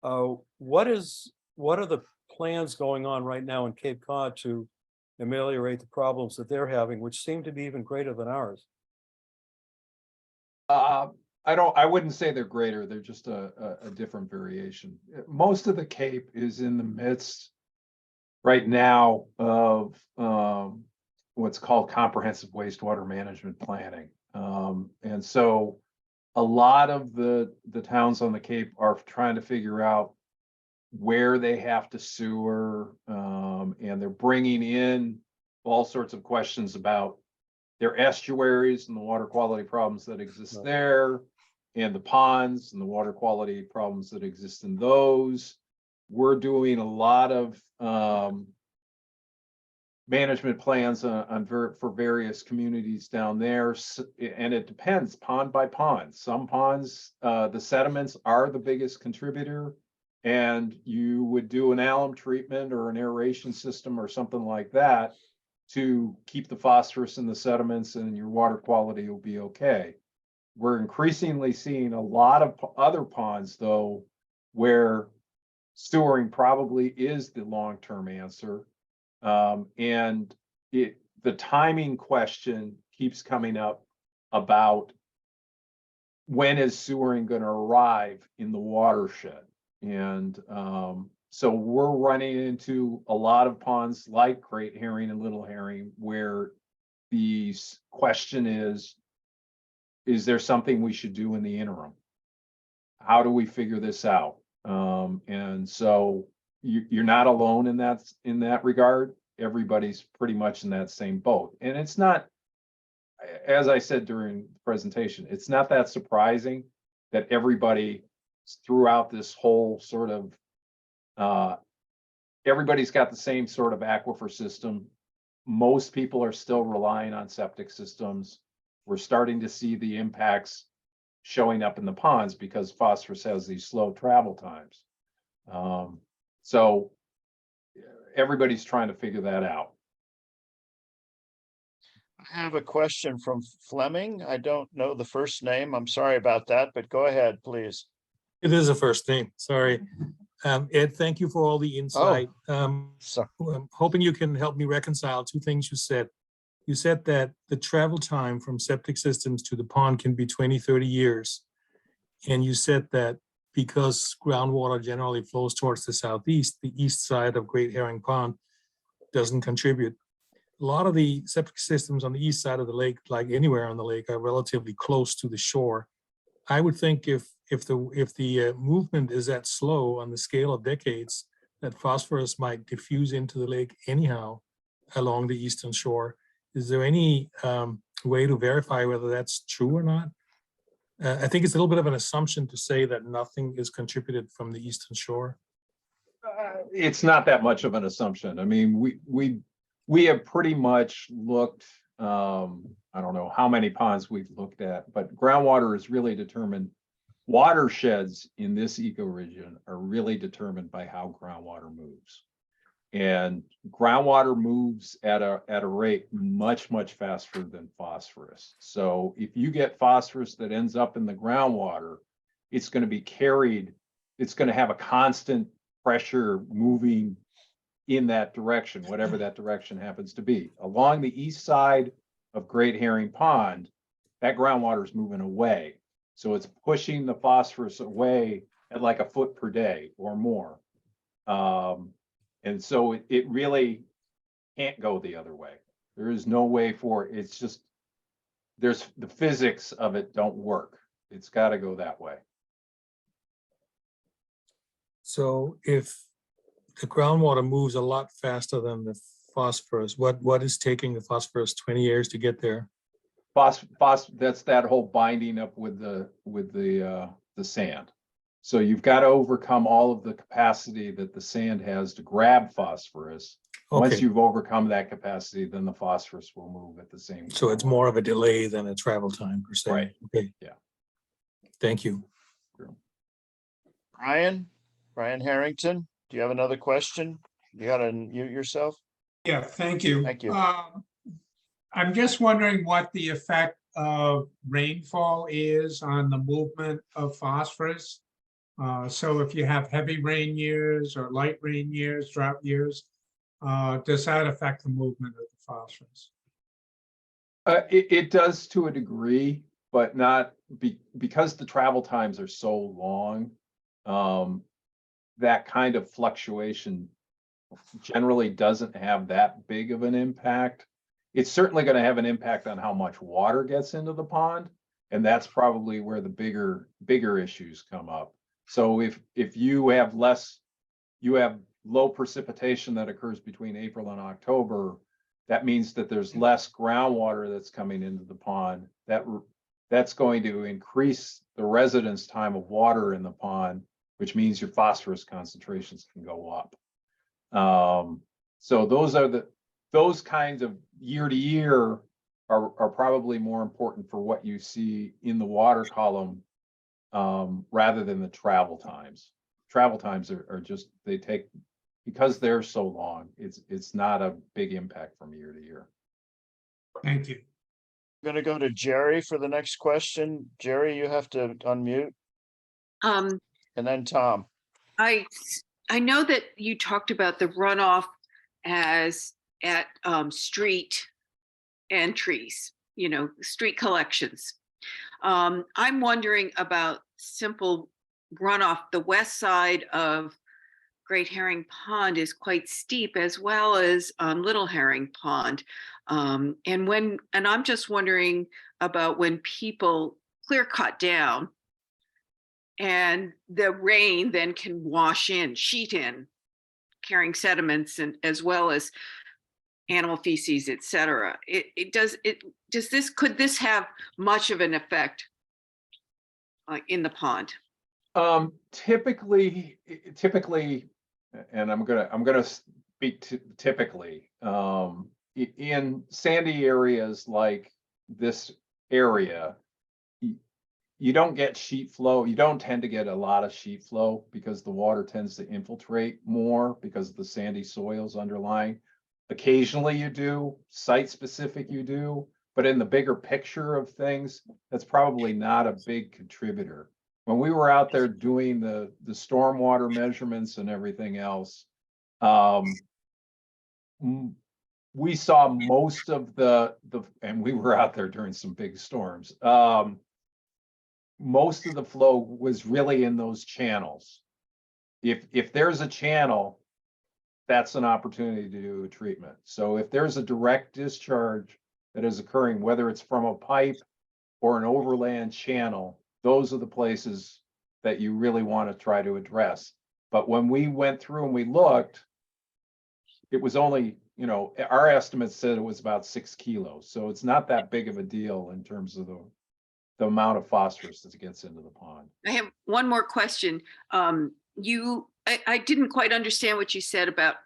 What are the plans going on right now in Cape Cod to ameliorate the problems that they're having, which seem to be even greater than ours? I wouldn't say they're greater. They're just a different variation. Most of the Cape is in the midst right now of what's called comprehensive wastewater management planning. And so a lot of the towns on the Cape are trying to figure out where they have to sewer, and they're bringing in all sorts of questions about their estuaries and the water quality problems that exist there, and the ponds and the water quality problems that exist in those. We're doing a lot of management plans for various communities down there, and it depends pond by pond. Some ponds, the sediments are the biggest contributor, and you would do an alum treatment or an aeration system or something like that to keep the phosphorus in the sediments, and your water quality will be okay. We're increasingly seeing a lot of other ponds, though, where sewering probably is the long-term answer. And the timing question keeps coming up about when is sewering going to arrive in the watershed? And so we're running into a lot of ponds like Great Herring and Little Herring where the question is there something we should do in the interim? How do we figure this out? And so you're not alone in that regard. Everybody's pretty much in that same boat. And it's not, as I said during the presentation, it's not that surprising that everybody throughout this whole sort of, everybody's got the same sort of aquifer system. Most people are still relying on septic systems. We're starting to see the impacts showing up in the ponds because phosphorus has these slow travel times. So everybody's trying to figure that out. I have a question from Fleming. I don't know the first name. I'm sorry about that, but go ahead, please. It is a first name, sorry. Ed, thank you for all the insight. So, I'm hoping you can help me reconcile two things you said. You said that the travel time from septic systems to the pond can be 20, 30 years. And you said that because groundwater generally flows towards the southeast, the east side of Great Herring Pond doesn't contribute. A lot of the septic systems on the east side of the lake, like anywhere on the lake, are relatively close to the shore. I would think if the movement is that slow on the scale of decades, that phosphorus might diffuse into the lake anyhow along the eastern shore. Is there any way to verify whether that's true or not? I think it's a little bit of an assumption to say that nothing is contributed from the eastern shore. It's not that much of an assumption. I mean, we have pretty much looked, I don't know how many ponds we've looked at, but groundwater is really determined. Watersheds in this ecoregion are really determined by how groundwater moves. And groundwater moves at a rate much faster than phosphorus. So if you get phosphorus that ends up in the groundwater, it's going to be carried, it's going to have a constant pressure moving in that direction, whatever that direction happens to be. Along the east side of Great Herring Pond, that groundwater is moving away. So it's pushing the phosphorus away at like a foot per day or more. And so it really can't go the other way. There is no way for it. It's just, there's the physics of it don't work. It's got to go that way. So if the groundwater moves a lot faster than the phosphorus, what is taking the phosphorus 20 years to get there? That's that whole binding up with the sand. So you've got to overcome all of the capacity that the sand has to grab phosphorus. Okay. Once you've overcome that capacity, then the phosphorus will move at the same time. So it's more of a delay than a travel time per se. Right. Okay. Yeah. Thank you. Brian Harrington, do you have another question? You got to unmute yourself. Yeah, thank you. Thank you. I'm just wondering what the effect of rainfall is on the movement of phosphorus. So if you have heavy rain years or light rain years, drought years, does that affect the movement of the phosphorus? It does to a degree, but not because the travel times are so long. That kind of fluctuation generally doesn't have that big of an impact. It's certainly going to have an impact on how much water gets into the pond, and that's probably where the bigger issues come up. So if you have low precipitation that occurs between April and October, that means that there's less groundwater that's coming into the pond. That's going to increase the residence time of water in the pond, which means your phosphorus concentrations can go up. So those kinds of year to year are probably more important for what you see in the water column rather than the travel times. Travel times are just, they take, because they're so long, it's not a big impact from year to year. Thank you. I'm going to go to Jerry for the next question. Jerry, you have to unmute. And then Tom. I know that you talked about the runoff as at street entries, street collections. I'm wondering about simple runoff. The west side of Great Herring Pond is quite steep, as well as Little Herring Pond. And I'm just wondering about when people clear cut down and the rain then can wash in, sheet in, carrying sediments and as well as animal feces, et cetera. Could this have much of an effect in the pond? Typically, and I'm gonna speak to typically, in sandy areas like this area, you don't get sheet flow. You don't tend to get a lot of sheet flow because the water tends to infiltrate more because of the sandy soils underlying. Occasionally you do, site specific you do, but in the bigger picture of things, that's probably not a big contributor. When we were out there doing the stormwater measurements and everything else, we saw most of and we were out there during some big storms. Most of the flow was really in those channels. If there's a channel, that's an opportunity to do a treatment. So if there's a direct discharge that is occurring, whether it's from a pipe or an overland channel, those are the places that you really want to try to address. But when we went through and we looked, it was only, our estimates said it was about 6 kilos. So it's not that big of a deal in terms of the amount of phosphorus that gets into the pond. I have one more question. I didn't quite understand what you said about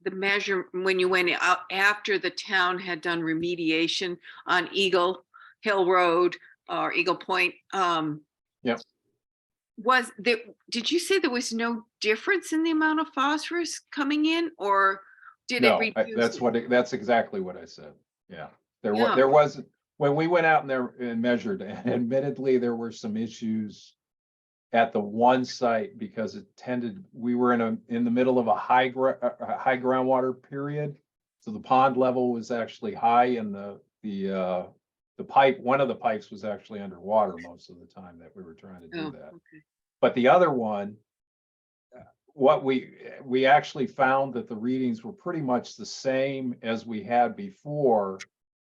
the measure when you went out after the town had done remediation on Eagle Hill Road or Eagle Point. Yep. Did you say there was no difference in the amount of phosphorus coming in, or did No, it reduce? that's exactly what I said. Yeah, there Yeah. wasn't, when we went out there and measured, and admittedly, there were some issues at the one site because we were in the middle of a high groundwater period. So the pond level was actually high and the pipe, one of the pipes was actually underwater most of the time that we were trying to do that. Okay. But the other one, what we actually found that the readings were pretty much the same as we had before.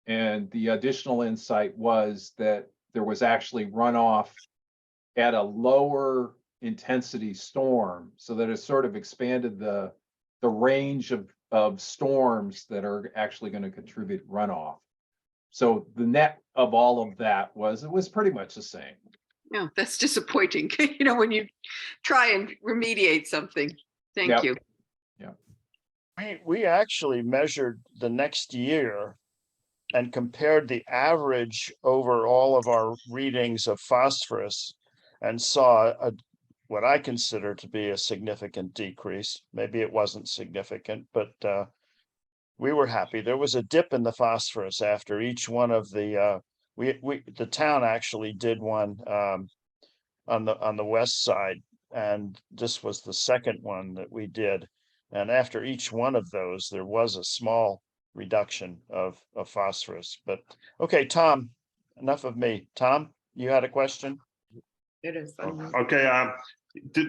And the additional insight was that there was actually runoff at a lower intensity storm, so that it sort of expanded the range of storms that are actually going to contribute runoff. So the net of all of that was, it was pretty much the same. No, that's disappointing, when you try and remediate something. Thank Yep. you. Yeah. We actually measured the next year and compared the average over all of our readings of phosphorus and saw what I consider to be a significant decrease. Maybe it wasn't significant, but we were happy. There was a dip in the phosphorus after each one of the the town actually did one on the west side, and this was the second one that we did. And after each one of those, there was a small reduction of phosphorus. But okay, Tom, enough of me. Tom, you had a question? It is. Okay,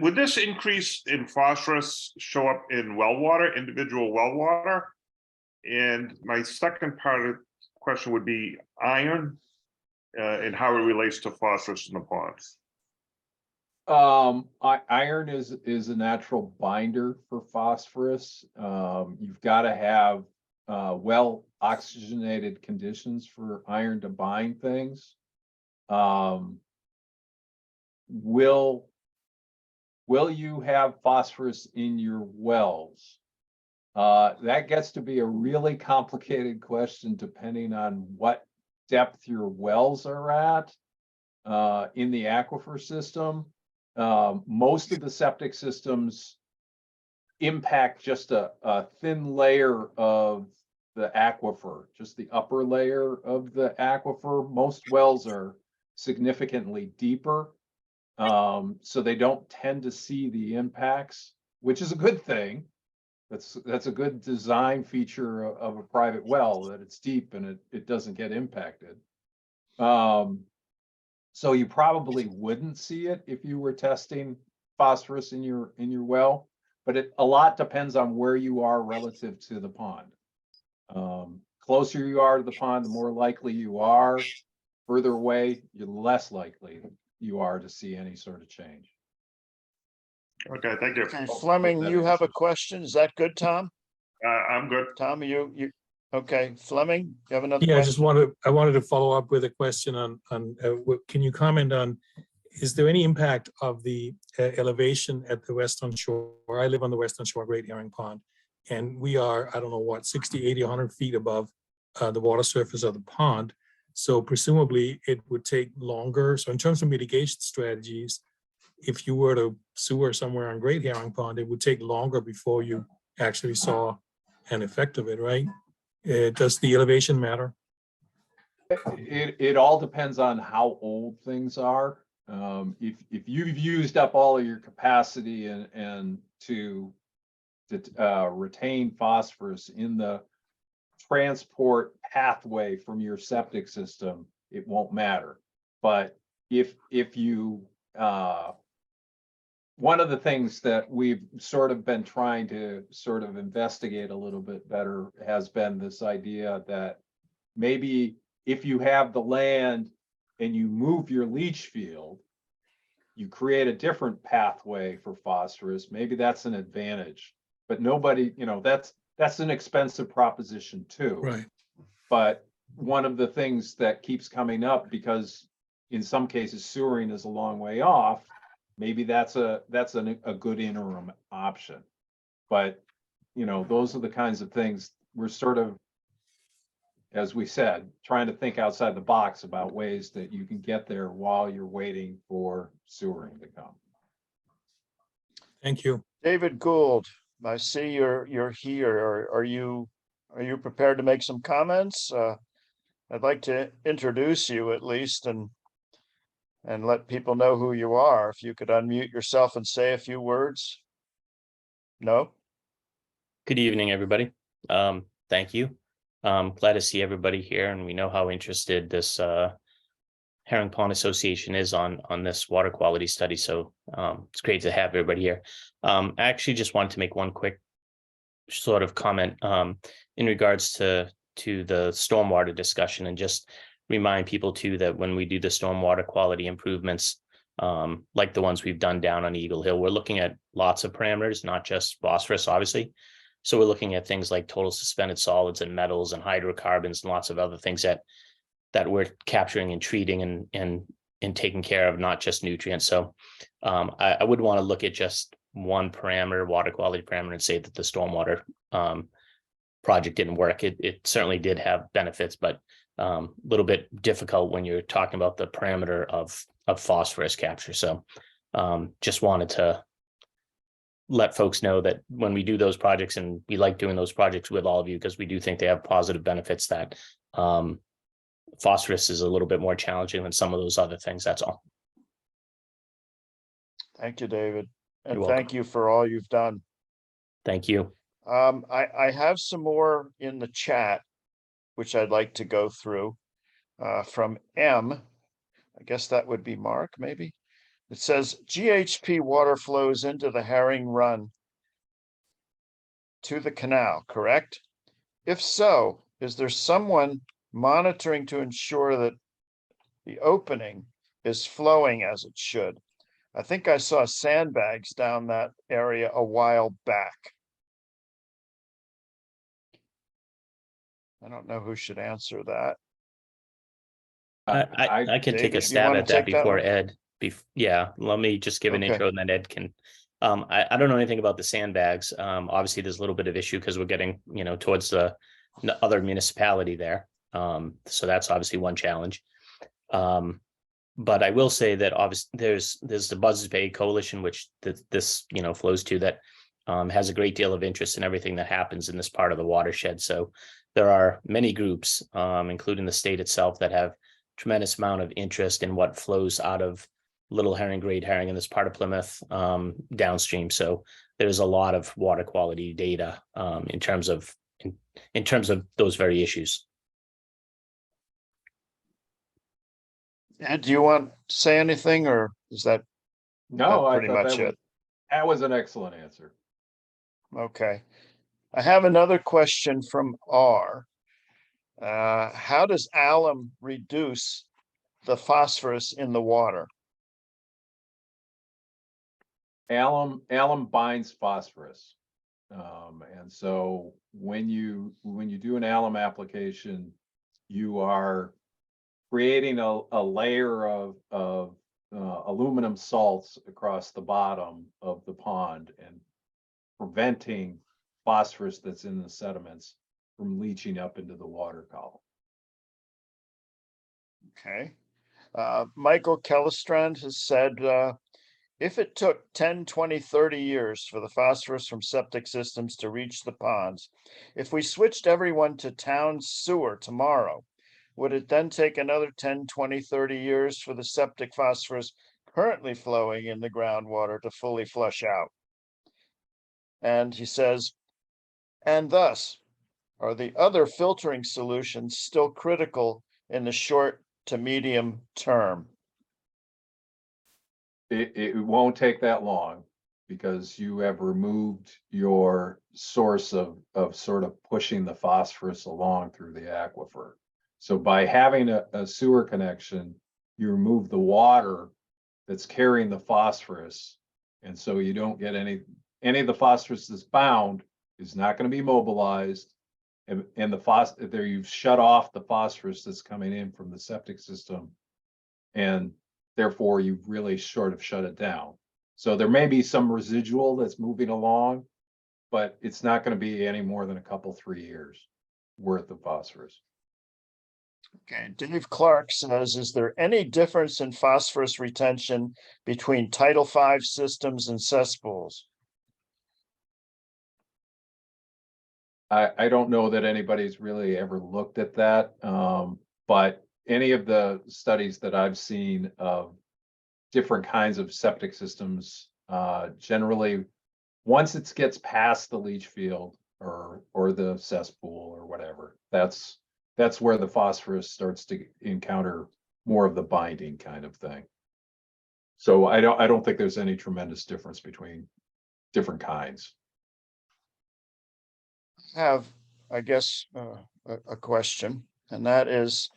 would this increase in phosphorus show up in well water, individual well water? And my second part of the question would be iron and how it relates to phosphorus in the ponds. Iron is a natural binder for phosphorus. You've got to have well oxygenated conditions for iron to bind things. Will you have phosphorus in your wells? That gets to be a really complicated question depending on what depth your wells are at in the aquifer system. Most of the septic systems impact just a thin layer of the aquifer, just the upper layer of the aquifer. Most wells are significantly deeper, so they don't tend to see the impacts, which is a good thing. That's a good design feature of a private well, that it's deep and it doesn't get impacted. So you probably wouldn't see it if you were testing phosphorus in your well, but a lot depends on where you are relative to the pond. Closer you are to the pond, the more likely you are. Further away, you're less likely you are to see any sort of change. Okay, thank you. Okay, Fleming, that you have a answers. question? Is that good, Tom? I'm good. Tom, okay, Fleming, you have another Yeah, question? I wanted to follow up with a question on, can you comment on, is there any impact of the elevation at the western shore? I live on the western shore of Great Herring Pond, and we are, I don't know what, 60, 80, 100 feet above the water surface of the pond. So presumably it would take longer. So in terms of mitigation strategies, if you were to sewer somewhere on Great Herring Pond, it would take longer before you actually saw an effect of it, right? Does the elevation matter? It all depends on how old things are. If you've used up all of your capacity and to retain phosphorus in the transport pathway from your septic system, it won't matter. But if you one of the things that we've sort of been trying to sort of investigate a little bit better has been this idea that maybe if you have the land and you move your leach field, you create a different pathway for phosphorus. Maybe that's an advantage, but nobody, that's an expensive proposition too. Right. But one of the things that keeps coming up, because in some cases sewering is a long way off, maybe that's a good interim option. But, those are the kinds of things we're sort of, as we said, trying to think outside the box about ways that you can get there while you're waiting for sewering to come. Thank you. David Gould, I see you're here. Are you prepared to make some comments? I'd like to introduce you at least and let people know who you are. If you could unmute yourself and say a few words. No? Good evening, everybody. Thank you. Glad to see everybody here, and we know how interested this Herring Pond Association is on this water quality study. So it's great to have everybody here. I actually just wanted to make one quick sort of comment in regards to the stormwater discussion, and just remind people too that when we do the stormwater quality improvements, like the ones we've done down on Eagle Hill, we're looking at lots of parameters, not just phosphorus, obviously. So we're looking at things like total suspended solids and metals and hydrocarbons and lots of other things that we're capturing and treating and taking care of, not just nutrients. So I would want to look at just one parameter, water quality parameter, and say that the stormwater project didn't work. It certainly did have benefits, but a little bit difficult when you're talking about the parameter of phosphorus capture. So just wanted to let folks know that when we do those projects, and we like doing those projects with all of you because we do think they have positive benefits, that phosphorus is a little bit more challenging than some of those other things. That's all. Thank you, David. And You're thank you for all you've done. Thank you. I have some more in the chat, which I'd like to go through from M. I guess that would be Mark, maybe. It says GHP water flows into the Herring Run to the canal, correct? If so, is there someone monitoring to ensure that the opening is flowing as it should? I think I saw sandbags down that area a while back. I don't know who should answer that. I can take David, a you stab wanna at that take that before one? Ed. Yeah, let me just give an Okay. intro and then Ed can. I don't know anything about the sandbags. Obviously, there's a little bit of issue because we're getting towards the other municipality there. So that's obviously one challenge. But I will say that obviously there's the Buzzards Bay Coalition, which this flows to, that has a great deal of interest in everything that happens in this part of the watershed. So there are many groups, including the state itself, that have tremendous amount of interest in what flows out of little herring, great herring in this part of Plymouth, downstream. So there's a lot of water quality data in terms of those very issues. Ed, do you want to say anything, or is that No, I pretty thought much it? that was an excellent answer. Okay. I have another question from R. How does alum reduce the phosphorus in the water? Alum binds phosphorus. And so when you do an alum application, you are creating a layer of aluminum salts across the bottom of the pond and preventing phosphorus that's in the sediments from leaching up into the water column. Okay. Michael Kellestrand has said, if it took 10, 20, 30 years for the phosphorus from septic systems to reach the ponds, if we switched everyone to town sewer tomorrow, would it then take another 10, 20, 30 years for the septic phosphorus currently flowing in the groundwater to fully flush out? And he says, and thus, are the other filtering solutions still critical in the short to medium term? It won't take that long because you have removed your source of sort of pushing the phosphorus along through the aquifer. So by having a sewer connection, you remove the water that's carrying the phosphorus. And so you don't get any of the phosphorus that's bound is not going to be mobilized. And there you've shut off the phosphorus that's coming in from the septic system. And therefore you've really sort of shut it down. So there may be some residual that's moving along, but it's not going to be any more than a couple, 3 years worth of phosphorus. Okay, Dave Clark says, is there any difference in phosphorus retention between Title V systems and cesspools? I don't know that anybody's really ever looked at that, but any of the studies that I've seen of different kinds of septic systems, generally, once it gets past the leach field or the cesspool or whatever, that's where the phosphorus starts to encounter more of the binding kind of thing. So I don't think there's any tremendous difference between different kinds. Have, I guess, a question, and that is,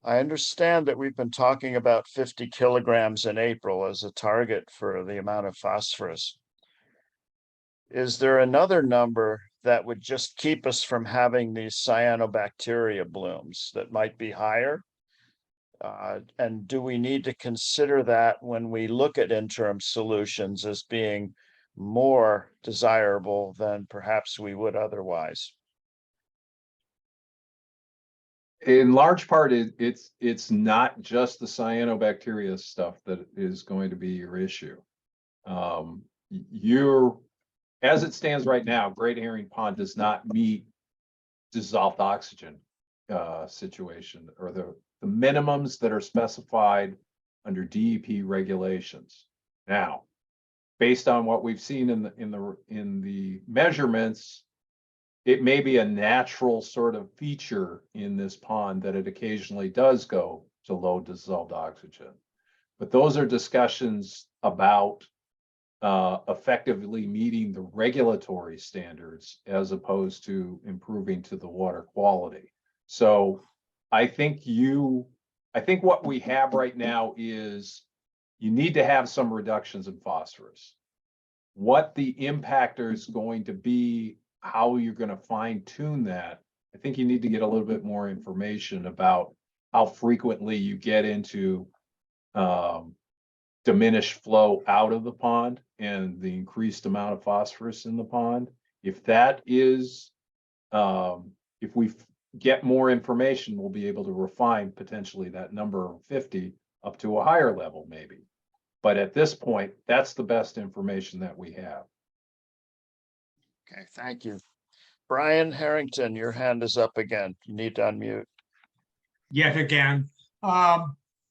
I understand that we've been talking about 50 kilograms in April as a target for the amount of phosphorus. Is there another number that would just keep us from having these cyanobacteria blooms that might be higher? And do we need to consider that when we look at interim solutions as being more desirable than perhaps we would otherwise? In large part, it's not just the cyanobacteria stuff that is going to be your issue. As it stands right now, Great Herring Pond does not meet dissolved oxygen situation or the minimums that are specified under DEP regulations. Now, based on what we've seen in the measurements, it may be a natural sort of feature in this pond that it occasionally does go to low dissolved oxygen. But those are discussions about effectively meeting the regulatory standards as opposed to improving to the water quality. So I think what we have right now is you need to have some reductions in phosphorus. What the impactor is going to be, how you're going to fine tune that, I think you need to get a little bit more information about how frequently you get into diminished flow out of the pond and the increased amount of phosphorus in the pond. If that is, if we get more information, we'll be able to refine potentially that number of 50 up to a higher level maybe. But at this point, that's the best information that we have. Okay, thank you. Brian Harrington, your hand is up again. You need to unmute. Yet again.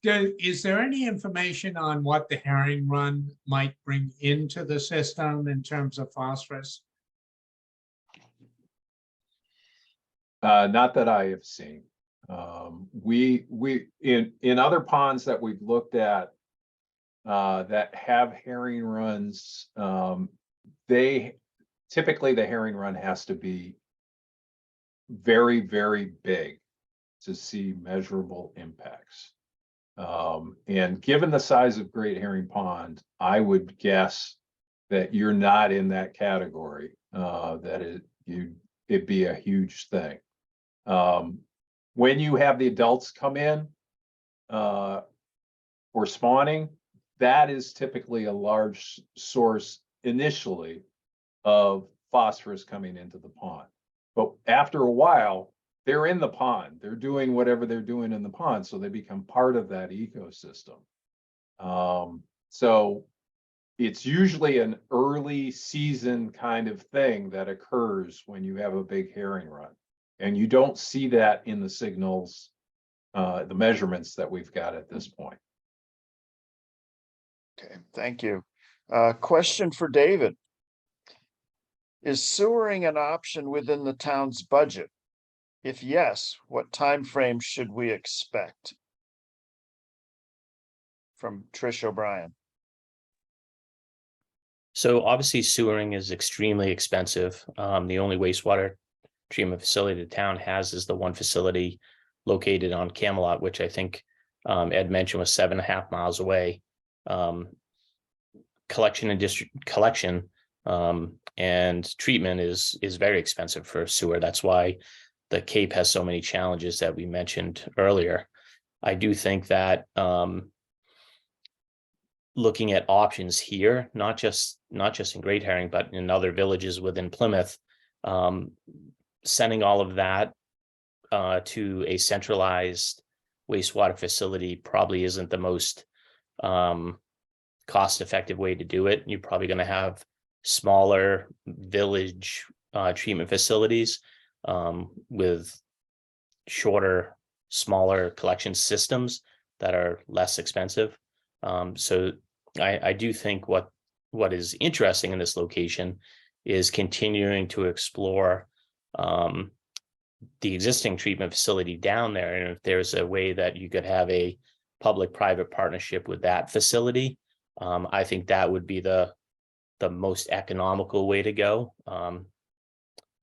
Is there any information on what the herring run might bring into the system in terms of phosphorus? Not that I have seen. We in other ponds that we've looked at that have herring runs, they typically the herring run has to be very, very big to see measurable impacts. And given the size of Great Herring Pond, I would guess that you're not in that category, that it'd be a huge thing. When you have the adults come in for spawning, that is typically a large source initially of phosphorus coming into the pond. But after a while, they're in the pond. They're doing whatever they're doing in the pond, so they become part of that ecosystem. So it's usually an early season kind of thing that occurs when you have a big herring run. And you don't see that in the signals, the measurements that we've got at this point. Okay, thank you. Question for David. Is sewering an option within the town's budget? If yes, what time frame should we expect? From Trish O'Brien. So obviously sewering is extremely expensive. The only wastewater treatment facility the town has is the one facility located on Camelot, which I think Ed mentioned was 7.5 miles away. Collection and treatment is very expensive for sewer. That's why the Cape has so many challenges that we mentioned earlier. I do think that looking at options here, not just in Great Herring, but in other villages within Plymouth, sending all of that to a centralized wastewater facility probably isn't the most cost-effective way to do it. You're probably going to have smaller village treatment facilities with shorter, smaller collection systems that are less expensive. So I do think what is interesting in this location is continuing to explore the existing treatment facility down there. And if there's a way that you could have a public-private partnership with that facility, I think that would be the most economical way to go.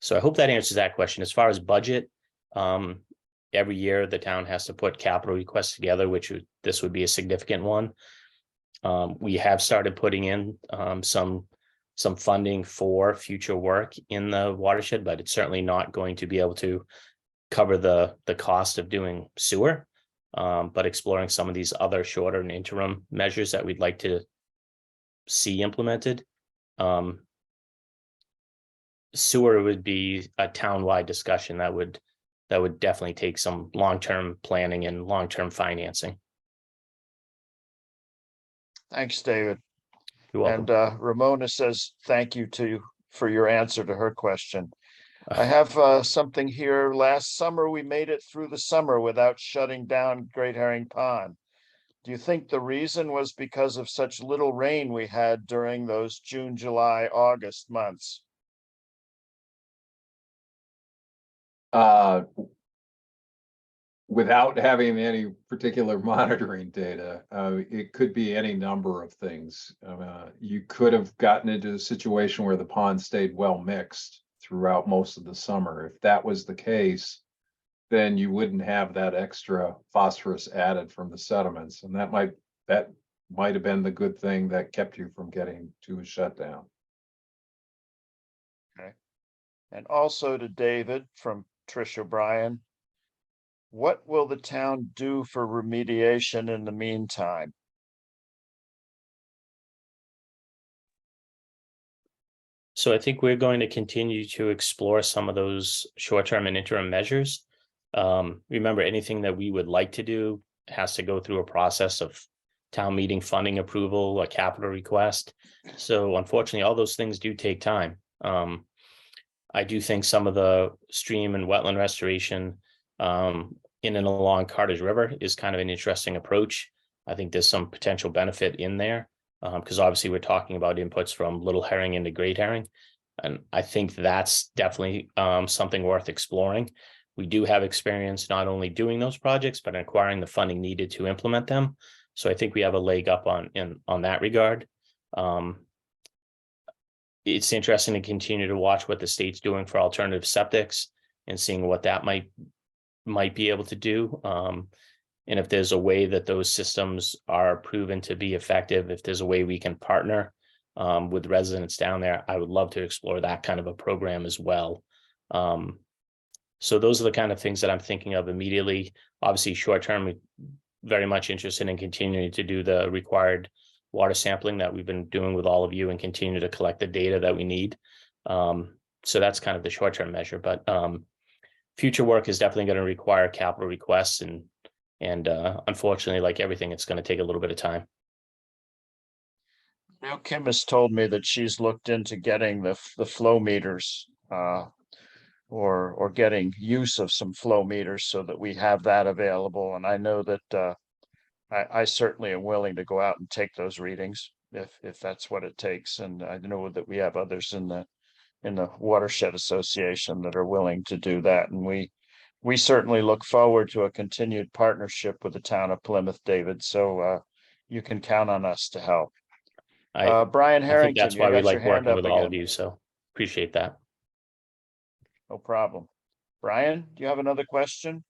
So I hope that answers that question. As far as budget, every year the town has to put capital requests together, this would be a significant one. We have started putting in some funding for future work in the watershed, but it's certainly not going to be able to cover the cost of doing sewer, but exploring some of these other shorter and interim measures that we'd like to see implemented. Sewer would be a town-wide discussion that would definitely take some long-term planning and long-term financing. Thanks, David. You're welcome. And Ramona says, thank you for your answer to her question. I have something here. Last summer, we made it through the summer without shutting down Great Herring Pond. Do you think the reason was because of such little rain we had during those June, July, August months? Without having any particular monitoring data, it could be any number of things. You could have gotten into a situation where the pond stayed well mixed throughout most of the summer. If that was the case, then you wouldn't have that extra phosphorus added from the sediments, and that might have been the good thing that kept you from getting to a shutdown. Okay. And also to David from Trish O'Brien. What will the town do for remediation in the meantime? So I think we're going to continue to explore some of those short-term and interim measures. Remember, anything that we would like to do has to go through a process of town meeting funding approval, a capital request. So unfortunately, all those things do take time. I do think some of the stream and wetland restoration in and along Carter's River is kind of an interesting approach. I think there's some potential benefit in there, because obviously we're talking about inputs from little herring into great herring. And I think that's definitely something worth exploring. We do have experience not only doing those projects, but acquiring the funding needed to implement them. So I think we have a leg up on that regard. It's interesting to continue to watch what the state's doing for alternative septics and seeing what that might be able to do. And if there's a way that those systems are proven to be effective, if there's a way we can partner with residents down there, I would love to explore that kind of a program as well. So those are the kind of things that I'm thinking of immediately. Obviously, short term, very much interested in continuing to do the required water sampling that we've been doing with all of you and continue to collect the data that we need. So that's kind of the short term measure, but future work is definitely going to require capital requests, and unfortunately, like everything, it's going to take a little bit of time. Now, Kim has told me that she's looked into getting the flow meters, or getting use of some flow meters so that we have that available. And I know that I certainly am willing to go out and take those readings if that's what it takes. And I know that we have others in the Watershed Association that are willing to do that. And we certainly look forward to a continued partnership with the town of Plymouth, David. So you can count on us to help. Brian I think Harrington, that's you why we got your like hand working up with all of again. you. So appreciate that. No problem. Brian, do you have another question?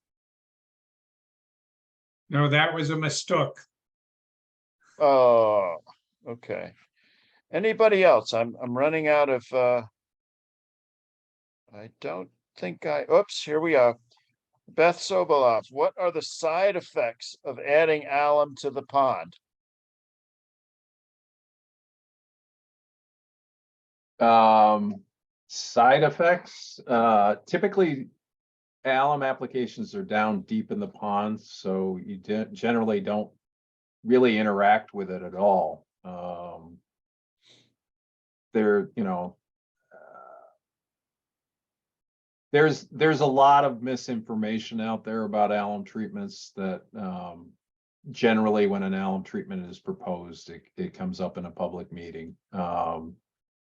No, that was a mistook. Oh, okay. Anybody else? I'm running out of I don't think oops, here we are. Beth Sobolov, what are the side effects of adding alum to the pond? Side effects, typically alum applications are down deep in the pond, so you generally don't really interact with it at all. There, you know, there's a lot of misinformation out there about alum treatments that generally when an alum treatment is proposed, it comes up in a public meeting.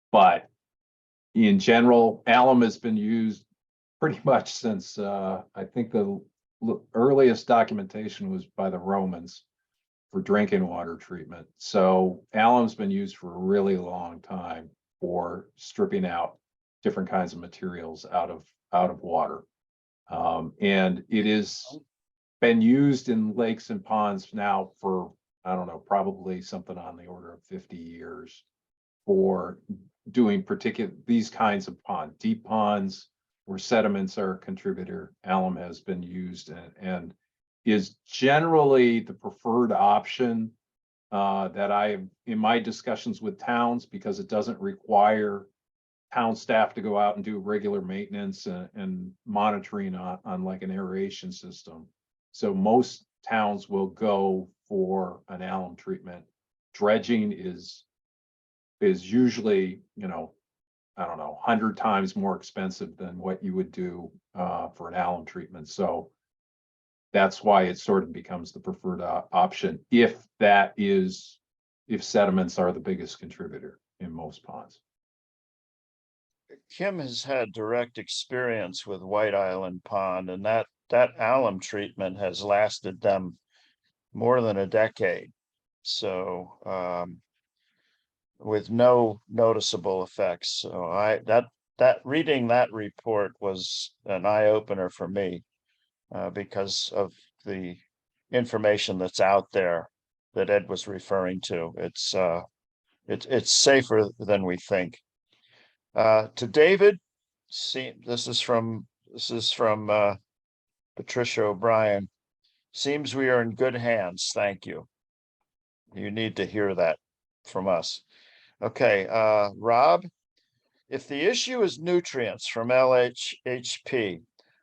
But in general, alum has been used pretty much since I think the earliest documentation was by the Romans for drinking water treatment. So alum's been used for a really long time for stripping out different kinds of materials out of water. And it is been used in lakes and ponds now for, I don't know, probably something on the order of 50 years for doing these kinds of deep ponds where sediments are a contributor. Alum has been used and is generally the preferred option that in my discussions with towns, because it doesn't require town staff to go out and do regular maintenance and monitoring on like an aeration system. So most towns will go for an alum treatment. Dredging is usually, you know, I don't know, 100 times more expensive than what you would do for an alum treatment. So that's why it sort of becomes the preferred option if sediments are the biggest contributor in most ponds. Kim has had direct experience with White Island Pond, and that alum treatment has lasted them more than a decade. So with no noticeable effects. So that reading that report was an eye opener for me because of the information that's out there that Ed was referring to. It's safer than we think. To David, this is from Patricia O'Brien. Seems we are in good hands. Thank you. You need to hear that from us. Okay, Rob, if the issue is nutrients from LHHP,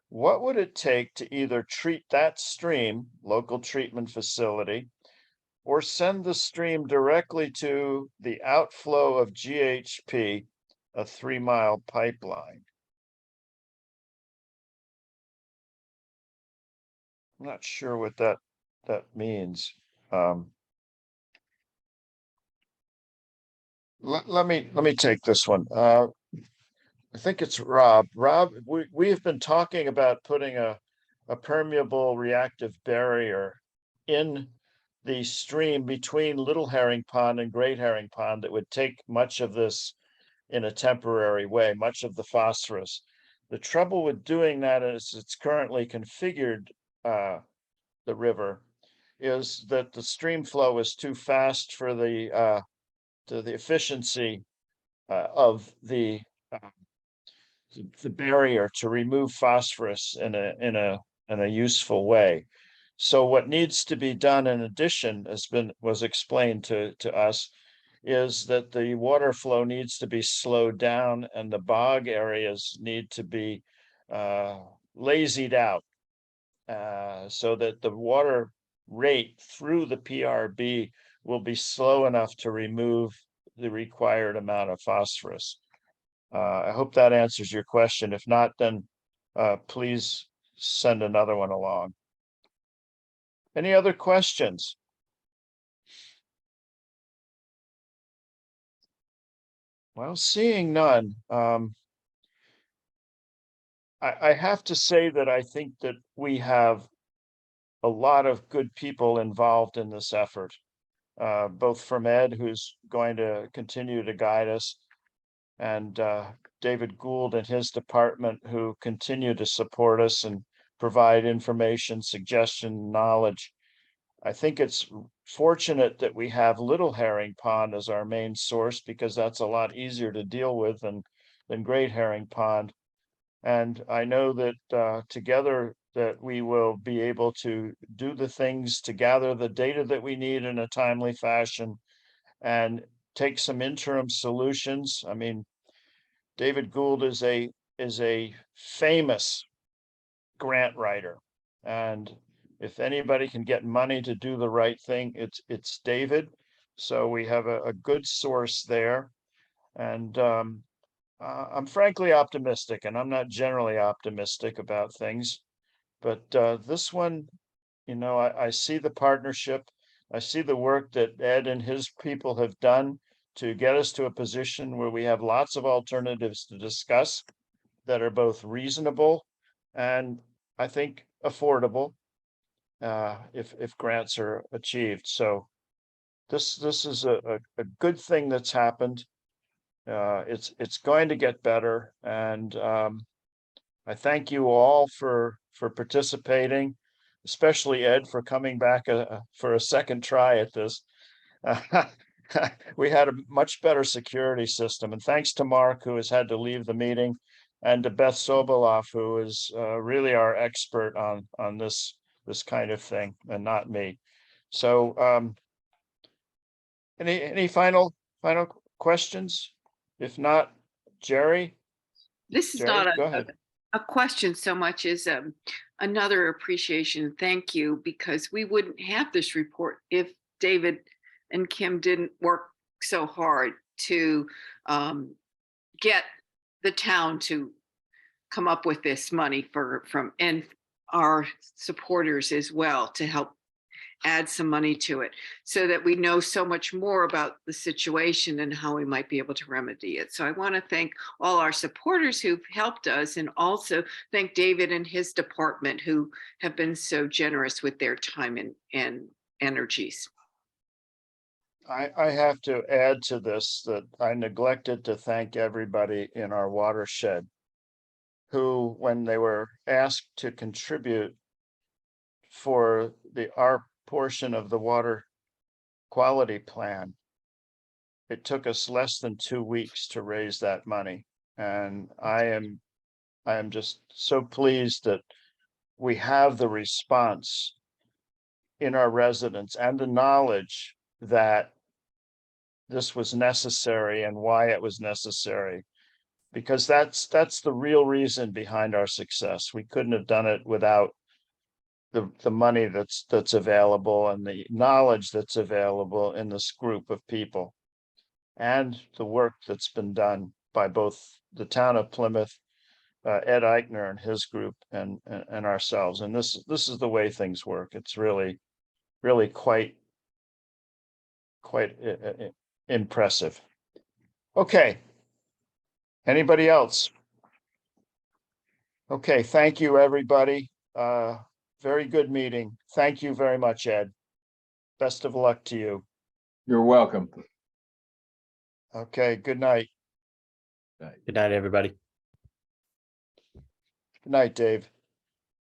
what would it take to either treat that stream, local treatment facility, or send the stream directly to the outflow of GHP, a 3-mile pipeline? I'm not sure what that means. Let me take this one. I think it's Rob. Rob, we have been talking about putting a permeable reactive barrier in the stream between Little Herring Pond and Great Herring Pond that would take much of this in a temporary way, much of the phosphorus. The trouble with doing that as it's currently configured, the river, is that the stream flow is too fast for the efficiency of the barrier to remove phosphorus in a useful way. So what needs to be done in addition was explained to us is that the water flow needs to be slowed down and the bog areas need to be lazied out so that the water rate through the PRB will be slow enough to remove the required amount of phosphorus. I hope that answers your question. If not, then please send another one along. Any other questions? Well, seeing none, I have to say that I think that we have a lot of good people involved in this effort, both from Ed, who's going to continue to guide us, and David Gould and his department, who continue to support us and provide information, suggestion, knowledge. I think it's fortunate that we have Little Herring Pond as our main source because that's a lot easier to deal with than Great Herring Pond. And I know that together that we will be able to do the things to gather the data that we need in a timely fashion and take some interim solutions. I mean, David Gould is a famous grant writer, and if anybody can get money to do the right thing, it's David. So we have a good source there, and I'm frankly optimistic, and I'm not generally optimistic about things, but this one, you know, I see the partnership. I see the work that Ed and his people have done to get us to a position where we have lots of alternatives to discuss that are both reasonable and I think affordable if grants are achieved. So this is a good thing that's happened. It's going to get better, and I thank you all for participating, especially Ed for coming back for a second try at this. We had a much better security system, and thanks to Mark, who has had to leave the meeting, and to Beth Sobolov, who is really our expert on this kind of thing, and not me. So, any final questions? If not, Jerry. This is Jerry, not go ahead. a question so much as another appreciation. Thank you, because we wouldn't have this report if David and Kim didn't work so hard to get the town to come up with this money and our supporters as well to help add some money to it so that we know so much more about the situation and how we might be able to remedy it. So I want to thank all our supporters who've helped us, and also thank David and his department who have been so generous with their time and energies. I have to add to this that I neglected to thank everybody in our watershed who, when they were asked to contribute for our portion of the water quality plan, it took us less than 2 weeks to raise that money. And I am just so pleased that we have the response in our residents and the knowledge that this was necessary and why it was necessary, because that's the real reason behind our success. We couldn't have done it without the money that's available and the knowledge that's available in this group of people, and the work that's been done by both the town of Plymouth Ed Eichner and his group and ourselves. And this is the way things work. It's really quite impressive. Okay. Anybody else? Okay, thank you, everybody. Very good meeting. Thank you very much, Ed. Best of luck to you. You're welcome. Okay, good night. Good night, everybody. Good night, Dave.